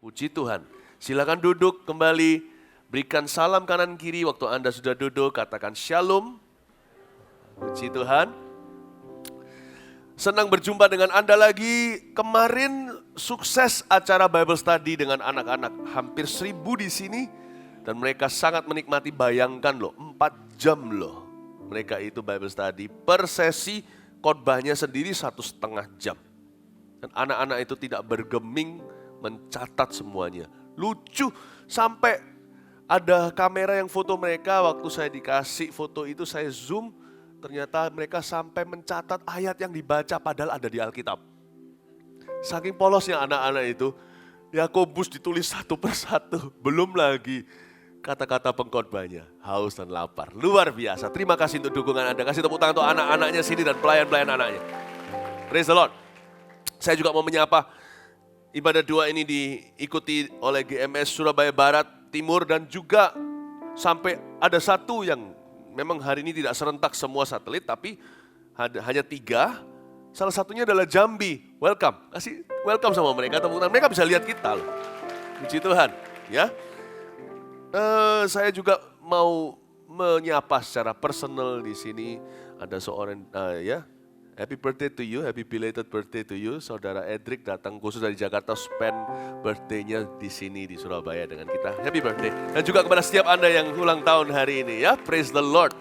Puji Tuhan. Silakan duduk kembali. Berikan salam kanan kiri waktu Anda sudah duduk. Katakan shalom. Puji Tuhan. Senang berjumpa dengan Anda lagi. Kemarin sukses acara Bible Study dengan anak-anak. Hampir 1.000 di sini. Dan mereka sangat menikmati, bayangkan loh, 4 jam loh. Mereka itu Bible Study. Per sesi khotbahnya sendiri 1,5 jam. Dan anak-anak itu tidak bergeming mencatat semuanya. Lucu, sampai ada kamera yang foto mereka, waktu saya dikasih foto itu saya zoom, ternyata mereka sampai mencatat ayat yang dibaca padahal ada di Alkitab. Saking polosnya anak-anak itu, Yakobus ditulis satu persatu, belum lagi kata-kata pengkhotbahnya, haus dan lapar. Luar biasa, terima kasih untuk dukungan Anda. Kasih tepuk tangan untuk anak-anaknya sini dan pelayan-pelayan anaknya. Praise the Lord. Saya juga mau menyapa, ibadah doa ini diikuti oleh GMS Surabaya Barat, Timur, dan juga sampai ada satu yang memang hari ini tidak serentak semua satelit, tapi hanya 3. Salah satunya adalah Jambi. Welcome, kasih welcome sama mereka. Tepuk tangan, mereka bisa lihat kita loh. Puji Tuhan, ya. Saya juga mau menyapa secara personal di sini. Ada seorang, ya. Happy birthday to you, happy belated birthday to you. Saudara Edric datang khusus dari Jakarta, spend birthday-nya di sini di Surabaya dengan kita. Happy birthday. Dan juga kepada setiap Anda yang ulang tahun hari ini ya. Praise the Lord.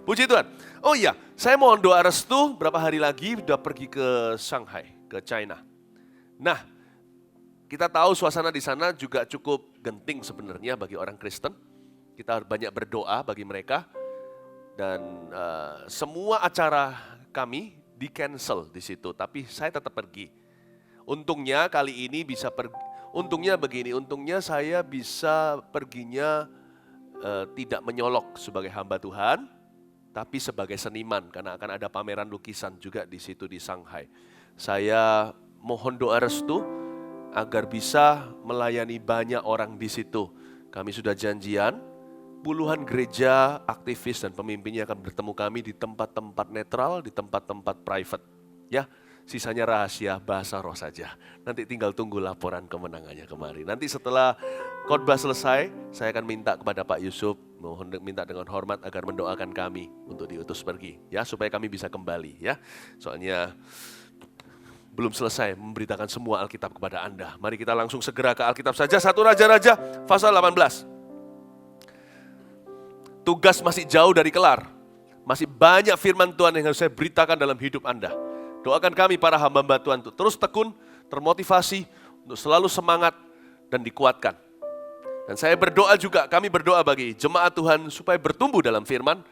Puji Tuhan. Oh iya, saya mohon doa restu, berapa hari lagi sudah pergi ke Shanghai, ke China. Nah, kita tahu suasana di sana juga cukup genting sebenarnya bagi orang Kristen. Kita banyak berdoa bagi mereka. Dan semua acara kami di-cancel di situ, tapi saya tetap pergi. Untungnya kali ini bisa pergi, untungnya begini, untungnya saya bisa perginya tidak menyolok sebagai hamba Tuhan, tapi sebagai seniman, karena akan ada pameran lukisan juga di situ di Shanghai. Saya mohon doa restu agar bisa melayani banyak orang di situ. Kami sudah janjian, puluhan gereja, aktivis dan pemimpinnya akan bertemu kami di tempat-tempat netral, di tempat-tempat private. Ya, sisanya rahasia, bahasa roh saja. Nanti tinggal tunggu laporan kemenangannya kemarin. Nanti setelah khotbah selesai, saya akan minta kepada Pak Yusuf, mohon minta dengan hormat agar mendoakan kami untuk diutus pergi, ya, supaya kami bisa kembali, ya. Soalnya belum selesai memberitakan semua Alkitab kepada Anda. Mari kita langsung segera ke Alkitab saja. 1 Raja-Raja pasal 18. Tugas masih jauh dari kelar. Masih banyak firman Tuhan yang harus saya beritakan dalam hidup Anda. Doakan kami para hamba-hamba Tuhan untuk terus tekun, termotivasi, untuk selalu semangat dan dikuatkan. Dan saya berdoa juga, kami berdoa bagi jemaat Tuhan supaya bertumbuh dalam firman,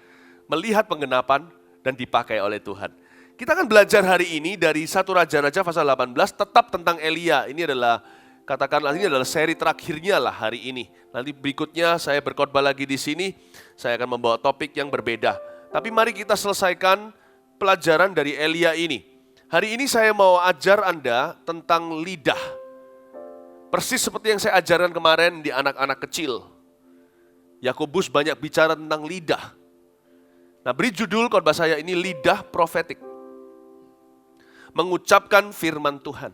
melihat penggenapan dan dipakai oleh Tuhan. Kita akan belajar hari ini dari 1 Raja-Raja pasal 18 tetap tentang Elia. Ini adalah, katakanlah ini adalah seri terakhirnya lah hari ini. Nanti berikutnya saya berkhotbah lagi di sini, saya akan membawa topik yang berbeda. Tapi mari kita selesaikan pelajaran dari Elia ini. Hari ini saya mau ajar Anda tentang lidah. Persis seperti yang saya ajarkan kemarin di anak-anak kecil. Yakobus banyak bicara tentang lidah. Nah, beri judul khotbah saya ini lidah profetik. Mengucapkan firman Tuhan.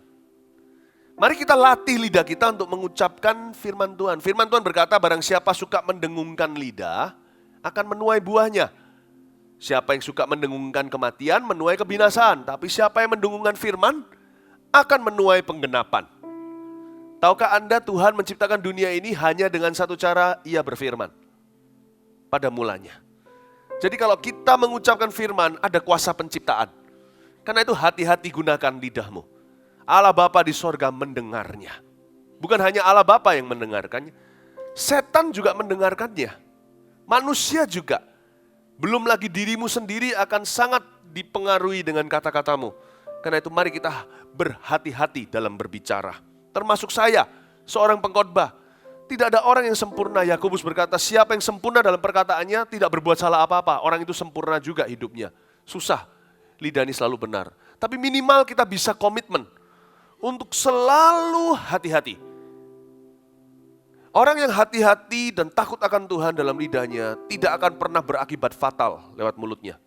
Mari kita latih lidah kita untuk mengucapkan firman Tuhan. Firman Tuhan berkata, barang siapa suka mendengungkan lidah, akan menuai buahnya. Siapa yang suka mendengungkan kematian, menuai kebinasaan. Tapi siapa yang mendengungkan firman, akan menuai penggenapan. Tahukah Anda Tuhan menciptakan dunia ini hanya dengan satu cara, Ia berfirman. Pada mulanya. Jadi kalau kita mengucapkan firman, ada kuasa penciptaan. Karena itu hati-hati gunakan lidahmu. Allah Bapa di sorga mendengarnya. Bukan hanya Allah Bapa yang mendengarkannya. Setan juga mendengarkannya. Manusia juga. Belum lagi dirimu sendiri akan sangat dipengaruhi dengan kata-katamu. Karena itu mari kita berhati-hati dalam berbicara. Termasuk saya, seorang pengkhotbah. Tidak ada orang yang sempurna. Yakobus berkata, siapa yang sempurna dalam perkataannya tidak berbuat salah apa-apa. Orang itu sempurna juga hidupnya. Susah, lidah ini selalu benar. Tapi minimal kita bisa komitmen untuk selalu hati-hati. Orang yang hati-hati dan takut akan Tuhan dalam lidahnya tidak akan pernah berakibat fatal lewat mulutnya.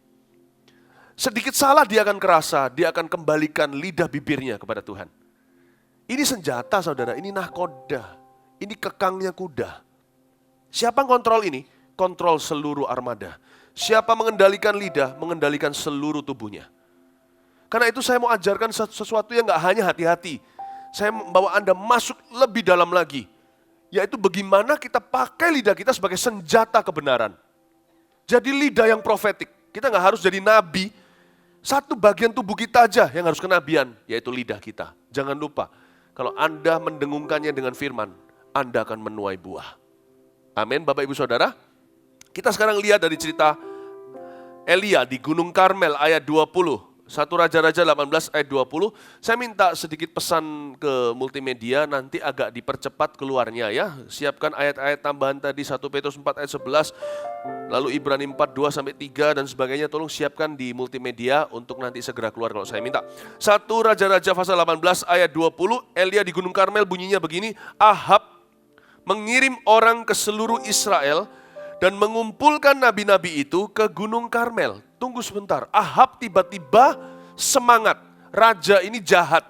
Sedikit salah dia akan kerasa, dia akan kembalikan lidah bibirnya kepada Tuhan. Ini senjata saudara, ini nahkoda, ini kekangnya kuda. Siapa kontrol ini? Kontrol seluruh armada. Siapa mengendalikan lidah? Mengendalikan seluruh tubuhnya. Karena itu saya mau ajarkan sesuatu yang gak hanya hati-hati. Saya membawa Anda masuk lebih dalam lagi. Yaitu bagaimana kita pakai lidah kita sebagai senjata kebenaran. Jadi lidah yang profetik. Kita gak harus jadi nabi. Satu bagian tubuh kita aja yang harus kenabian, yaitu lidah kita. Jangan lupa, kalau Anda mendengungkannya dengan firman, Anda akan menuai buah. Amin, Bapak Ibu Saudara. Kita sekarang lihat dari cerita Elia di Gunung Karmel ayat 20. 1 Raja-Raja 18 ayat 20. Saya minta sedikit pesan ke multimedia, nanti agak dipercepat keluarnya ya. Siapkan ayat-ayat tambahan tadi, 1 Petrus 4 ayat 11, lalu Ibrani 4, 2 sampai 3 dan sebagainya. Tolong siapkan di multimedia untuk nanti segera keluar kalau saya minta. 1 Raja-Raja pasal 18 ayat 20, Elia di Gunung Karmel bunyinya begini, Ahab mengirim orang ke seluruh Israel dan mengumpulkan nabi-nabi itu ke Gunung Karmel. Tunggu sebentar, Ahab tiba-tiba semangat. Raja ini jahat,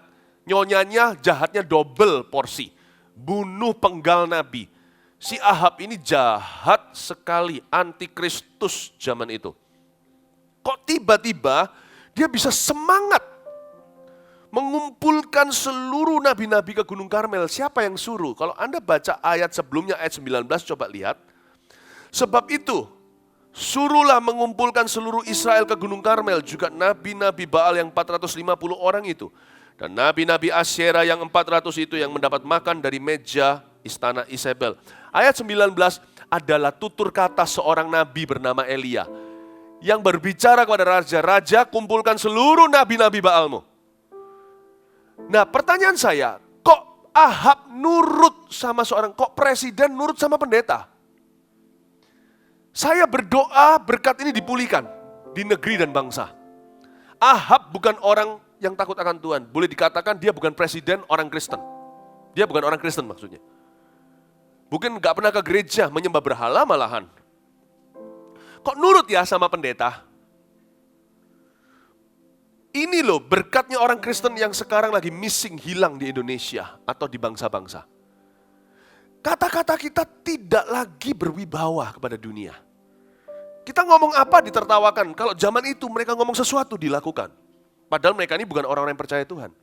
nyonyanya jahatnya double porsi. Bunuh penggal nabi. Si Ahab ini jahat sekali, antikristus zaman itu. Kok tiba-tiba dia bisa semangat mengumpulkan seluruh nabi-nabi ke Gunung Karmel? Siapa yang suruh? Kalau Anda baca ayat sebelumnya, ayat 19, coba lihat. Sebab itu, suruhlah mengumpulkan seluruh Israel ke Gunung Karmel, juga nabi-nabi Baal yang 450 orang itu. Dan nabi-nabi Asyera yang 400 itu yang mendapat makan dari meja istana Isabel. Ayat 19 adalah tutur kata seorang nabi bernama Elia. Yang berbicara kepada raja, Raja kumpulkan seluruh nabi-nabi Baalmu. Nah pertanyaan saya, kok Ahab nurut sama seorang, kok presiden nurut sama pendeta? Saya berdoa berkat ini dipulihkan di negeri dan bangsa. Ahab bukan orang yang takut akan Tuhan. Boleh dikatakan dia bukan presiden orang Kristen. Dia bukan orang Kristen maksudnya. Mungkin gak pernah ke gereja, menyembah berhala malahan. Kok nurut ya sama pendeta? Ini loh berkatnya orang Kristen yang sekarang lagi missing, hilang di Indonesia atau di bangsa-bangsa. Kata-kata kita tidak lagi berwibawa kepada dunia. Kita ngomong apa ditertawakan. Kalau zaman itu mereka ngomong sesuatu dilakukan. Padahal mereka ini bukan orang-orang yang percaya Tuhan.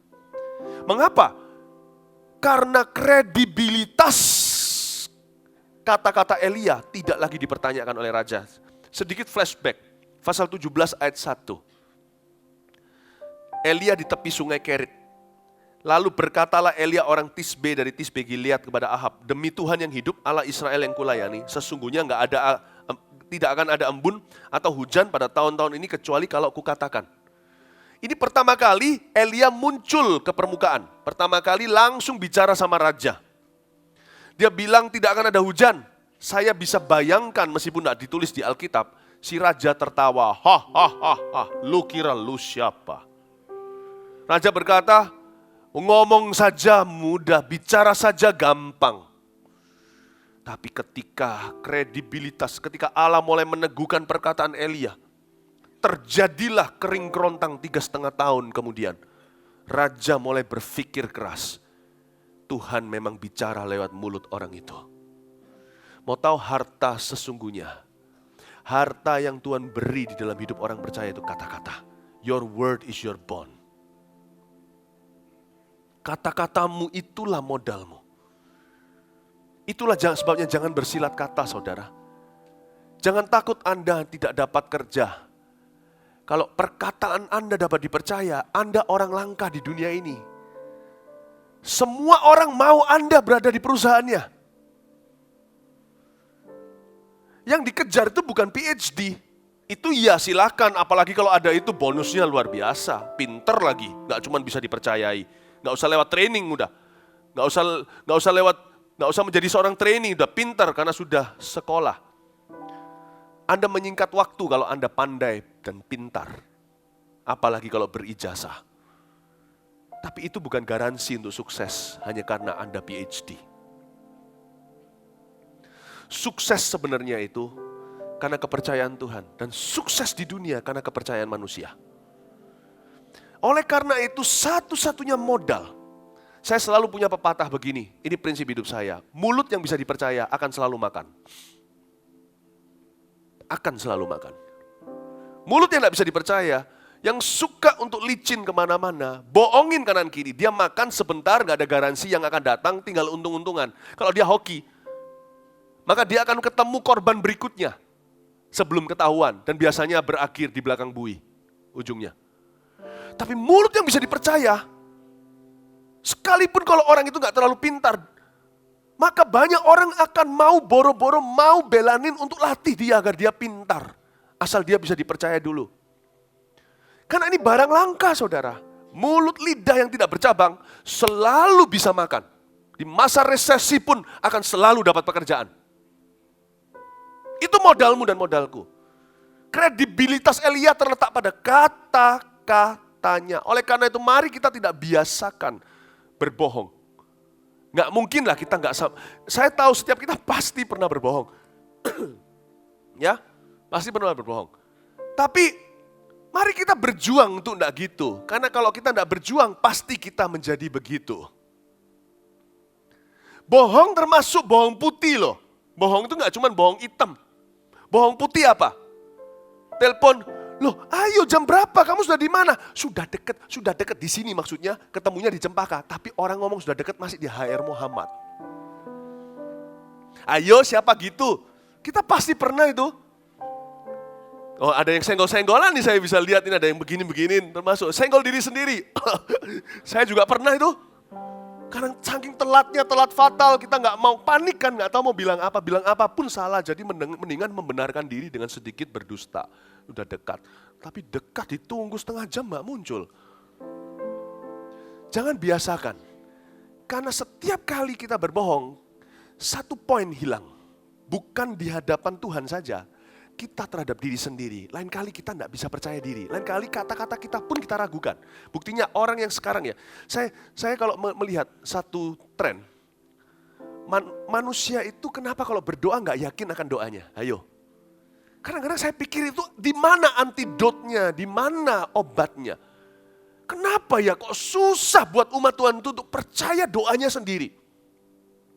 Mengapa? Karena kredibilitas kata-kata Elia tidak lagi dipertanyakan oleh raja. Sedikit flashback. Pasal 17 ayat 1. Elia di tepi sungai Kerit. Lalu berkatalah Elia orang Tisbe dari Tisbe Gilead kepada Ahab, demi Tuhan yang hidup, Allah Israel yang kulayani, sesungguhnya tidak akan ada embun atau hujan pada tahun-tahun ini kecuali kalau kukatakan. Ini pertama kali Elia muncul ke permukaan. Pertama kali langsung bicara sama raja. Dia bilang tidak akan ada hujan. Saya bisa bayangkan meskipun tidak ditulis di Alkitab, si raja tertawa, lu kira lu siapa? Raja berkata, ngomong saja mudah, bicara saja gampang. Tapi ketika kredibilitas, ketika Allah mulai meneguhkan perkataan Elia, terjadilah kering kerontang 3,5 tahun kemudian. Raja mulai berpikir keras. Tuhan memang bicara lewat mulut orang itu. Mau tahu harta sesungguhnya? Harta yang Tuhan beri di dalam hidup orang percaya itu kata-kata. Your word is your bond. Kata-katamu itulah modalmu. Itulah sebabnya jangan bersilat kata, saudara. Jangan takut Anda tidak dapat kerja. Kalau perkataan Anda dapat dipercaya, Anda orang langka di dunia ini. Semua orang mau Anda berada di perusahaannya. Yang dikejar itu bukan PhD. Itu ya silakan, apalagi kalau ada itu bonusnya luar biasa. Pinter lagi, gak cuma bisa dipercayai. Gak usah lewat training udah. Gak usah menjadi seorang training, udah pintar karena sudah sekolah. Anda menyingkat waktu kalau Anda pandai dan pintar. Apalagi kalau berijazah. Tapi itu bukan garansi untuk sukses hanya karena Anda PhD. Sukses sebenarnya itu karena kepercayaan Tuhan. Dan sukses di dunia karena kepercayaan manusia. Oleh karena itu satu-satunya modal, Saya selalu punya pepatah begini, ini prinsip hidup saya. Mulut yang bisa dipercaya akan selalu makan. Akan selalu makan. Mulut yang tidak bisa dipercaya, yang suka untuk licin kemana-mana, bohongin kanan kiri. Dia makan sebentar, gak ada garansi yang akan datang, tinggal untung-untungan. Kalau dia hoki, maka dia akan ketemu korban berikutnya sebelum ketahuan. Dan biasanya berakhir di belakang bui, ujungnya. Tapi mulut yang bisa dipercaya, sekalipun kalau orang itu gak terlalu pintar, maka banyak orang akan mau boro-boro, mau belanin untuk latih dia agar dia pintar. Asal dia bisa dipercaya dulu. Karena ini barang langka, saudara. Mulut lidah yang tidak bercabang selalu bisa makan. Di masa resesi pun akan selalu dapat pekerjaan. Itu modalmu dan modalku. Kredibilitas Elia terletak pada kata-katanya. Oleh karena itu mari kita tidak biasakan berbohong. Nggak mungkin lah kita nggak sama. Saya tahu setiap kita pasti pernah berbohong. Ya, pasti pernah berbohong. Tapi mari kita berjuang untuk enggak gitu. Karena kalau kita enggak berjuang, pasti kita menjadi begitu. Bohong termasuk bohong putih loh. Bohong itu enggak cuma bohong hitam. Bohong putih apa? Telepon, loh ayo jam berapa? Kamu sudah di mana? Sudah deket di sini maksudnya. Ketemunya di Cempaka. Tapi orang ngomong sudah deket masih di HR Muhammad. Ayo siapa gitu? Kita pasti pernah itu. Oh ada yang senggol-senggolan nih, saya bisa lihat ini ada yang begini-beginin, termasuk senggol diri sendiri. Saya juga pernah itu. Karena saking telatnya, telat fatal, kita nggak mau panik kan, nggak tahu mau bilang apapun salah. Jadi mendingan membenarkan diri dengan sedikit berdusta. Udah dekat, tapi dekat ditunggu setengah jam nggak muncul. Jangan biasakan, karena setiap kali kita berbohong, satu poin hilang. Bukan di hadapan Tuhan saja, kita terhadap diri sendiri. Lain kali kita tidak bisa percaya diri. Lain kali kata-kata kita pun kita ragukan. Buktinya orang yang sekarang ya. Saya kalau melihat satu tren. Manusia itu kenapa kalau berdoa nggak yakin akan doanya? Ayo. Kadang-kadang saya pikir itu di mana antidotnya, di mana obatnya. Kenapa ya kok susah buat umat Tuhan itu untuk percaya doanya sendiri.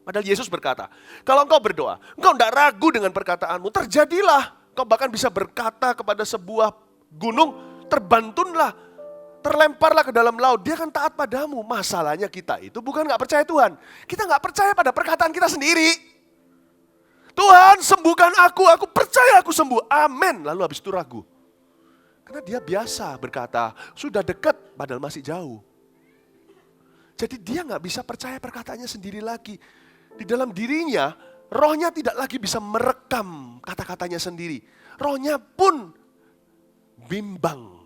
Padahal Yesus berkata, kalau engkau berdoa, engkau tidak ragu dengan perkataanmu, terjadilah. Kau bahkan bisa berkata kepada sebuah gunung, terbantunlah, terlemparlah ke dalam laut, dia akan taat padamu. Masalahnya kita itu bukan gak percaya Tuhan, kita gak percaya pada perkataan kita sendiri. Tuhan sembuhkan aku percaya aku sembuh, amin. Lalu habis itu ragu. Karena dia biasa berkata, sudah dekat padahal masih jauh. Jadi dia gak bisa percaya perkataannya sendiri lagi. Di dalam dirinya, rohnya tidak lagi bisa merekam kata-katanya sendiri. Rohnya pun bimbang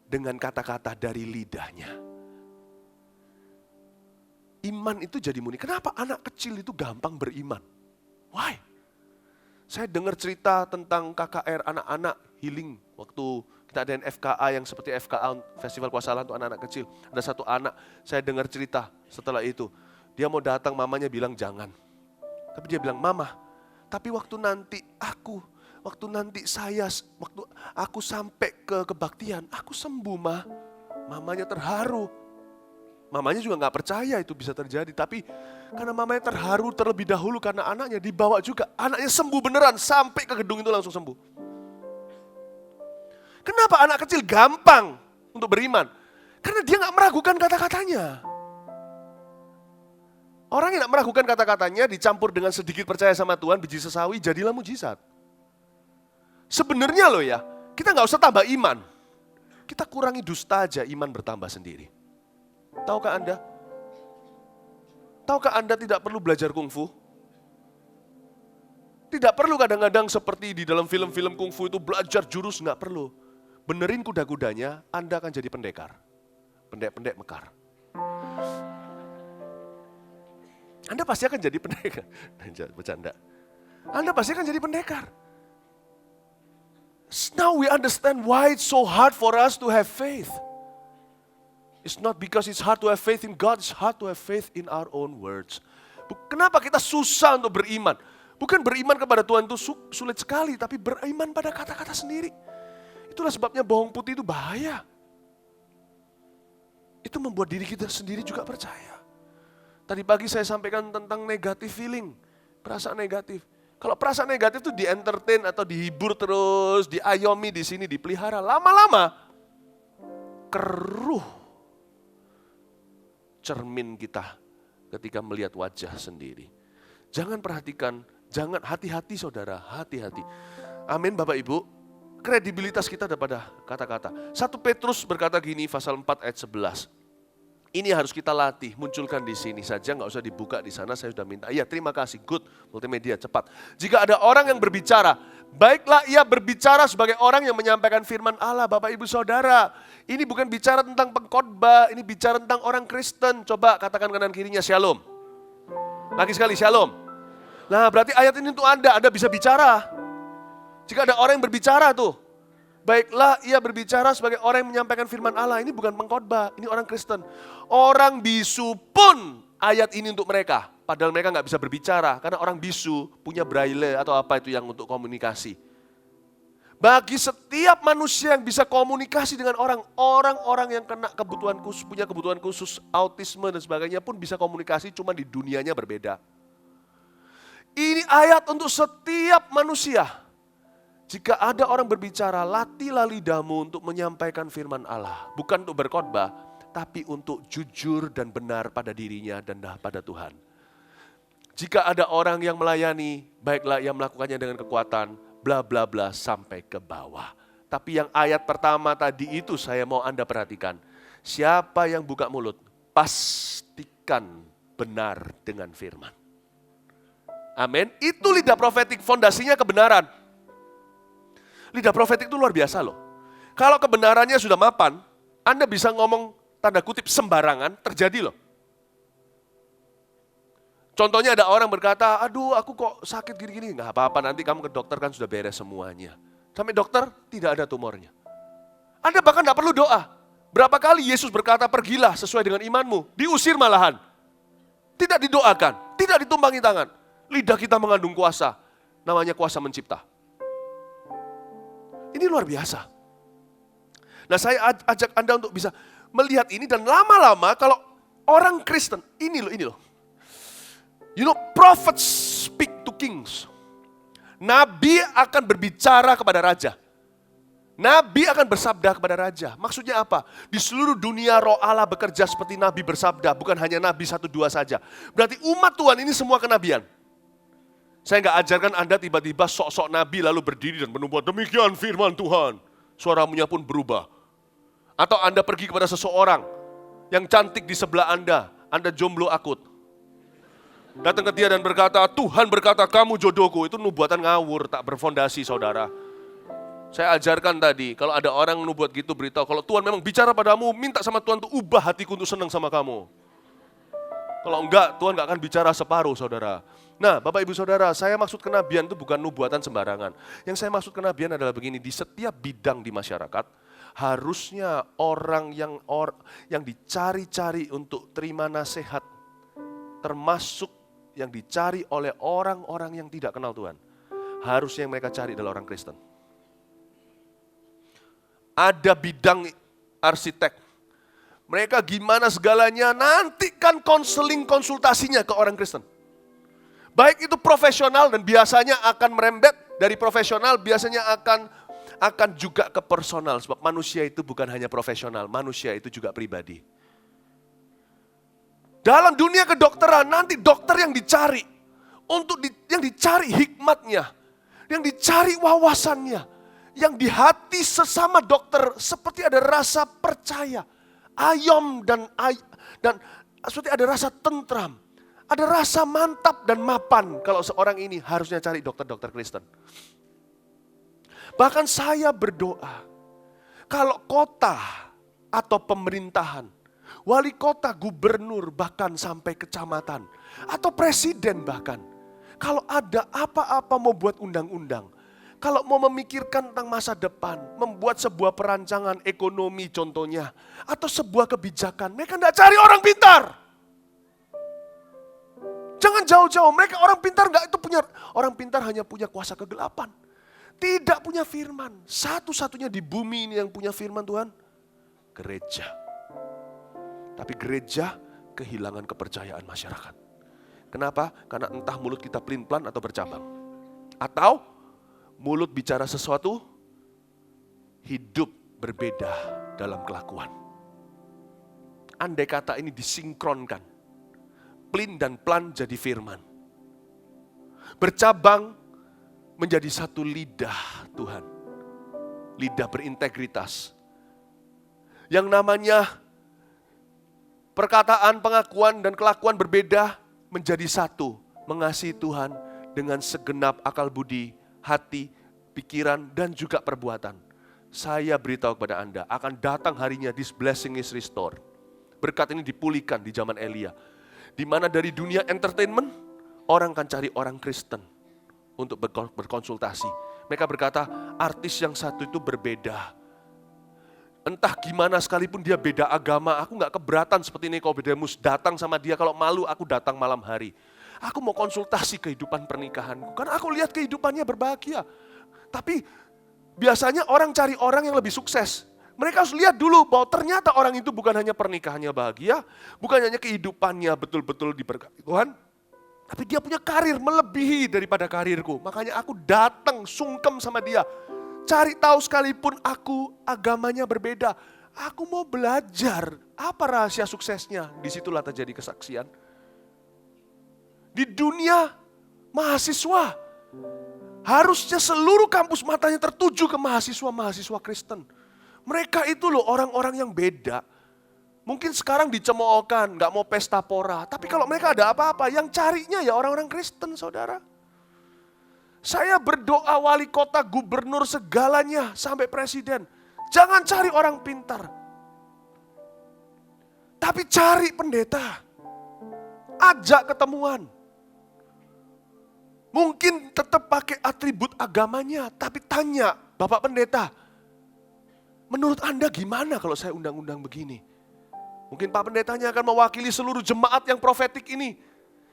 dengan kata-kata dari lidahnya. Iman itu jadi murni. Kenapa anak kecil itu gampang beriman? Why? Saya dengar cerita tentang KKR anak-anak healing. Waktu kita adain FKA yang seperti FKA Festival Kuasa Allah untuk anak-anak kecil. Ada satu anak, saya dengar cerita setelah itu. Dia mau datang, mamanya bilang jangan. Tapi dia bilang, mama, tapi waktu nanti aku sampai ke kebaktian, aku sembuh, ma. Mamanya terharu. Mamanya juga gak percaya itu bisa terjadi. Tapi karena mamanya terharu terlebih dahulu karena anaknya dibawa juga. Anaknya sembuh beneran, sampai ke gedung itu langsung sembuh. Kenapa anak kecil gampang untuk beriman? Karena dia gak meragukan kata-katanya. Orang yang tidak meragukan kata-katanya dicampur dengan sedikit percaya sama Tuhan, biji sesawi jadilah mujizat. Sebenarnya loh ya, kita nggak usah tambah iman. Kita kurangi dusta aja, iman bertambah sendiri. Tahukah Anda? Tahukah Anda tidak perlu belajar kungfu? Tidak perlu kadang-kadang seperti di dalam film-film kungfu itu belajar jurus, nggak perlu. Benerin kuda-kudanya, Anda akan jadi pendekar. Pendek-pendek mekar. Anda pasti akan jadi pendekar. Bercanda. Anda pasti akan jadi pendekar. Now we understand why it's so hard for us to have faith. It's not because it's hard to have faith in God, it's hard to have faith in our own words. Kenapa kita susah untuk beriman? Bukan beriman kepada Tuhan itu sulit sekali, tapi beriman pada kata-kata sendiri. Itulah sebabnya bohong putih itu bahaya. Itu membuat diri kita sendiri juga percaya. Tadi pagi saya sampaikan tentang negative feeling, perasaan negatif. Kalau perasaan negatif itu di-entertain atau dihibur terus, diayomi di sini, dipelihara, lama-lama keruh cermin kita ketika melihat wajah sendiri. Jangan perhatikan, jangan, hati-hati saudara, hati-hati. Amin Bapak Ibu, kredibilitas kita ada pada kata-kata. 1 Petrus berkata gini, pasal 4 ayat 11. Ini harus kita latih, munculkan di sini saja, nggak usah dibuka di sana, saya sudah minta. Iya, terima kasih, good, multimedia, cepat. Jika ada orang yang berbicara, baiklah ia berbicara sebagai orang yang menyampaikan firman Allah, Bapak Ibu Saudara. Ini bukan bicara tentang pengkhotbah, ini bicara tentang orang Kristen. Coba katakan kanan kirinya, shalom. Lagi sekali, shalom. Nah, berarti ayat ini untuk Anda bisa bicara. Jika ada orang yang berbicara tuh, baiklah ia berbicara sebagai orang yang menyampaikan firman Allah. Ini bukan pengkhotbah, ini orang Kristen. Orang bisu pun ayat ini untuk mereka. Padahal mereka nggak bisa berbicara. Karena orang bisu punya braille atau apa itu yang untuk komunikasi. Bagi setiap manusia yang bisa komunikasi dengan orang-orang yang kena kebutuhan khusus, punya kebutuhan khusus, autisme dan sebagainya pun bisa komunikasi, cuma di dunianya berbeda. Ini ayat untuk setiap manusia. Jika ada orang berbicara, latihlah lidahmu untuk menyampaikan firman Allah. Bukan untuk berkhotbah, tapi untuk jujur dan benar pada dirinya dan pada Tuhan. Jika ada orang yang melayani, baiklah ia melakukannya dengan kekuatan, bla bla bla sampai ke bawah. Tapi yang ayat pertama tadi itu saya mau Anda perhatikan. Siapa yang buka mulut, pastikan benar dengan firman. Amin. Itu lidah profetik, fondasinya kebenaran. Lidah profetik itu luar biasa loh. Kalau kebenarannya sudah mapan, Anda bisa ngomong tanda kutip sembarangan, terjadi loh. Contohnya ada orang berkata, aduh aku kok sakit gini-gini. Nggak apa-apa, nanti kamu ke dokter kan sudah beres semuanya. Sampai dokter, tidak ada tumornya. Anda bahkan nggak perlu doa. Berapa kali Yesus berkata, pergilah sesuai dengan imanmu. Diusir malahan. Tidak didoakan, tidak ditumpangi tangan. Lidah kita mengandung kuasa, namanya kuasa mencipta. Ini luar biasa. Nah saya ajak Anda untuk bisa melihat ini dan lama-lama kalau orang Kristen, ini loh. You know, prophets speak to kings. Nabi akan berbicara kepada raja. Nabi akan bersabda kepada raja. Maksudnya apa? Di seluruh dunia roh Allah bekerja seperti Nabi bersabda. Bukan hanya Nabi 1-2 saja. Berarti umat Tuhan ini semua kenabian. Saya nggak ajarkan Anda tiba-tiba sok-sok Nabi lalu berdiri dan menubuat demikian firman Tuhan. Suaramunya pun berubah. Atau Anda pergi kepada seseorang yang cantik di sebelah Anda jomblo akut. Datang ke dia dan berkata, Tuhan berkata kamu jodohku. Itu nubuatan ngawur, tak berfondasi saudara. Saya ajarkan tadi, kalau ada orang nubuat gitu beritahu, kalau Tuhan memang bicara padamu, minta sama Tuhan untuk ubah hatiku untuk senang sama kamu. Kalau enggak, Tuhan enggak akan bicara separuh saudara. Nah Bapak Ibu Saudara, saya maksud kenabian itu bukan nubuatan sembarangan. Yang saya maksud kenabian adalah begini, di setiap bidang di masyarakat, harusnya orang yang dicari-cari untuk terima nasihat, termasuk yang dicari oleh orang-orang yang tidak kenal Tuhan. Harusnya yang mereka cari adalah orang Kristen. Ada bidang arsitek. Mereka gimana segalanya, nantikan konseling konsultasinya ke orang Kristen. Baik itu profesional dan biasanya akan merembet dari profesional, biasanya akan juga ke personal. Sebab manusia itu bukan hanya profesional, manusia itu juga pribadi. Dalam dunia kedokteran nanti dokter yang dicari, yang dicari hikmatnya, yang dicari wawasannya, yang di hati sesama dokter seperti ada rasa percaya, ayom dan seperti ada rasa tentram, ada rasa mantap dan mapan kalau seorang ini harusnya cari dokter-dokter Kristen. Bahkan saya berdoa, kalau kota atau pemerintahan, wali kota, gubernur, bahkan sampai kecamatan, atau presiden bahkan, kalau ada apa-apa mau buat undang-undang, kalau mau memikirkan tentang masa depan, membuat sebuah perancangan ekonomi contohnya, atau sebuah kebijakan, mereka tidak cari orang pintar. Jangan jauh-jauh, mereka orang pintar enggak itu punya, orang pintar hanya punya kuasa kegelapan. Tidak punya firman. Satu-satunya di bumi ini yang punya firman Tuhan, gereja. Tapi gereja kehilangan kepercayaan masyarakat. Kenapa? Karena entah mulut kita pelin-pelan atau bercabang. Atau mulut bicara sesuatu, hidup berbeda dalam kelakuan. Andai kata ini disinkronkan, pelin dan pelan jadi firman. Bercabang menjadi satu lidah Tuhan. Lidah berintegritas. Yang namanya perkataan, pengakuan, dan kelakuan berbeda menjadi satu. Mengasihi Tuhan dengan segenap akal budi, hati, pikiran, dan juga perbuatan. Saya beritahu kepada Anda, akan datang harinya this blessing is restored. Berkat ini dipulihkan di zaman Elia. Di mana dari dunia entertainment, orang akan cari orang Kristen untuk berkonsultasi. Mereka berkata, artis yang satu itu berbeda. Entah gimana sekalipun dia beda agama, aku gak keberatan seperti Nikodemus datang sama dia, kalau malu aku datang malam hari. Aku mau konsultasi kehidupan pernikahanku, karena aku lihat kehidupannya berbahagia. Tapi biasanya orang cari orang yang lebih sukses. Mereka harus lihat dulu bahwa ternyata orang itu bukan hanya pernikahannya bahagia, bukan hanya kehidupannya betul-betul diberkati Tuhan, tapi dia punya karir melebihi daripada karirku. Makanya aku datang sungkem sama dia. Cari tahu sekalipun aku agamanya berbeda. Aku mau belajar apa rahasia suksesnya. Disitulah terjadi kesaksian. Di dunia mahasiswa, harusnya seluruh kampus matanya tertuju ke mahasiswa-mahasiswa Kristen. Mereka itu loh orang-orang yang beda. Mungkin sekarang dicemoohkan, gak mau pesta pora. Tapi kalau mereka ada apa-apa, yang carinya ya orang-orang Kristen, saudara. Saya berdoa wali kota, gubernur, segalanya sampai presiden. Jangan cari orang pintar. Tapi cari pendeta. Ajak ketemuan. Mungkin tetap pakai atribut agamanya, tapi tanya, Bapak Pendeta, menurut Anda gimana kalau saya undang-undang begini? Mungkin Pak Pendetanya akan mewakili seluruh jemaat yang profetik ini.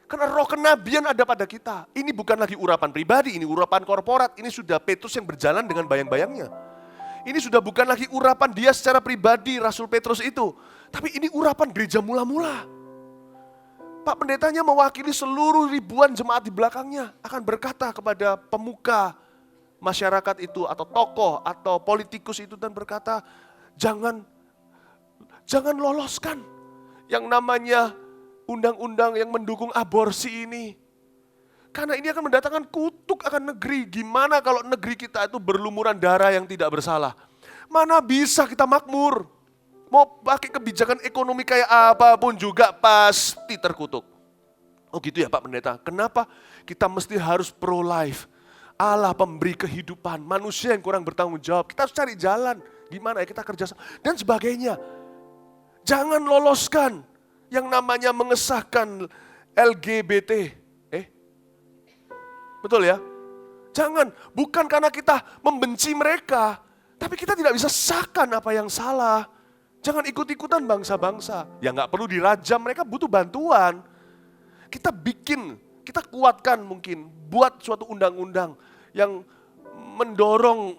Karena roh kenabian ada pada kita. Ini bukan lagi urapan pribadi, ini urapan korporat. Ini sudah Petrus yang berjalan dengan bayang-bayangnya. Ini sudah bukan lagi urapan dia secara pribadi, Rasul Petrus itu. Tapi ini urapan gereja mula-mula. Pak Pendetanya mewakili seluruh ribuan jemaat di belakangnya. Akan berkata kepada pemuka masyarakat itu, atau tokoh, atau politikus itu, dan berkata, jangan loloskan yang namanya undang-undang yang mendukung aborsi ini. Karena ini akan mendatangkan kutuk akan negeri. Gimana kalau negeri kita itu berlumuran darah yang tidak bersalah? Mana bisa kita makmur? Mau pakai kebijakan ekonomi kayak apapun juga pasti terkutuk. Oh gitu ya Pak Pendeta, kenapa kita mesti harus pro-life? Allah pemberi kehidupan, manusia yang kurang bertanggung jawab. Kita harus cari jalan, gimana ya kita kerja dan sebagainya. Jangan loloskan yang namanya mengesahkan LGBT. Betul ya? Jangan, bukan karena kita membenci mereka, tapi kita tidak bisa sahkan apa yang salah. Jangan ikut-ikutan bangsa-bangsa. Ya nggak perlu dirajam, mereka butuh bantuan. Kita kita kuatkan mungkin, buat suatu undang-undang yang mendorong,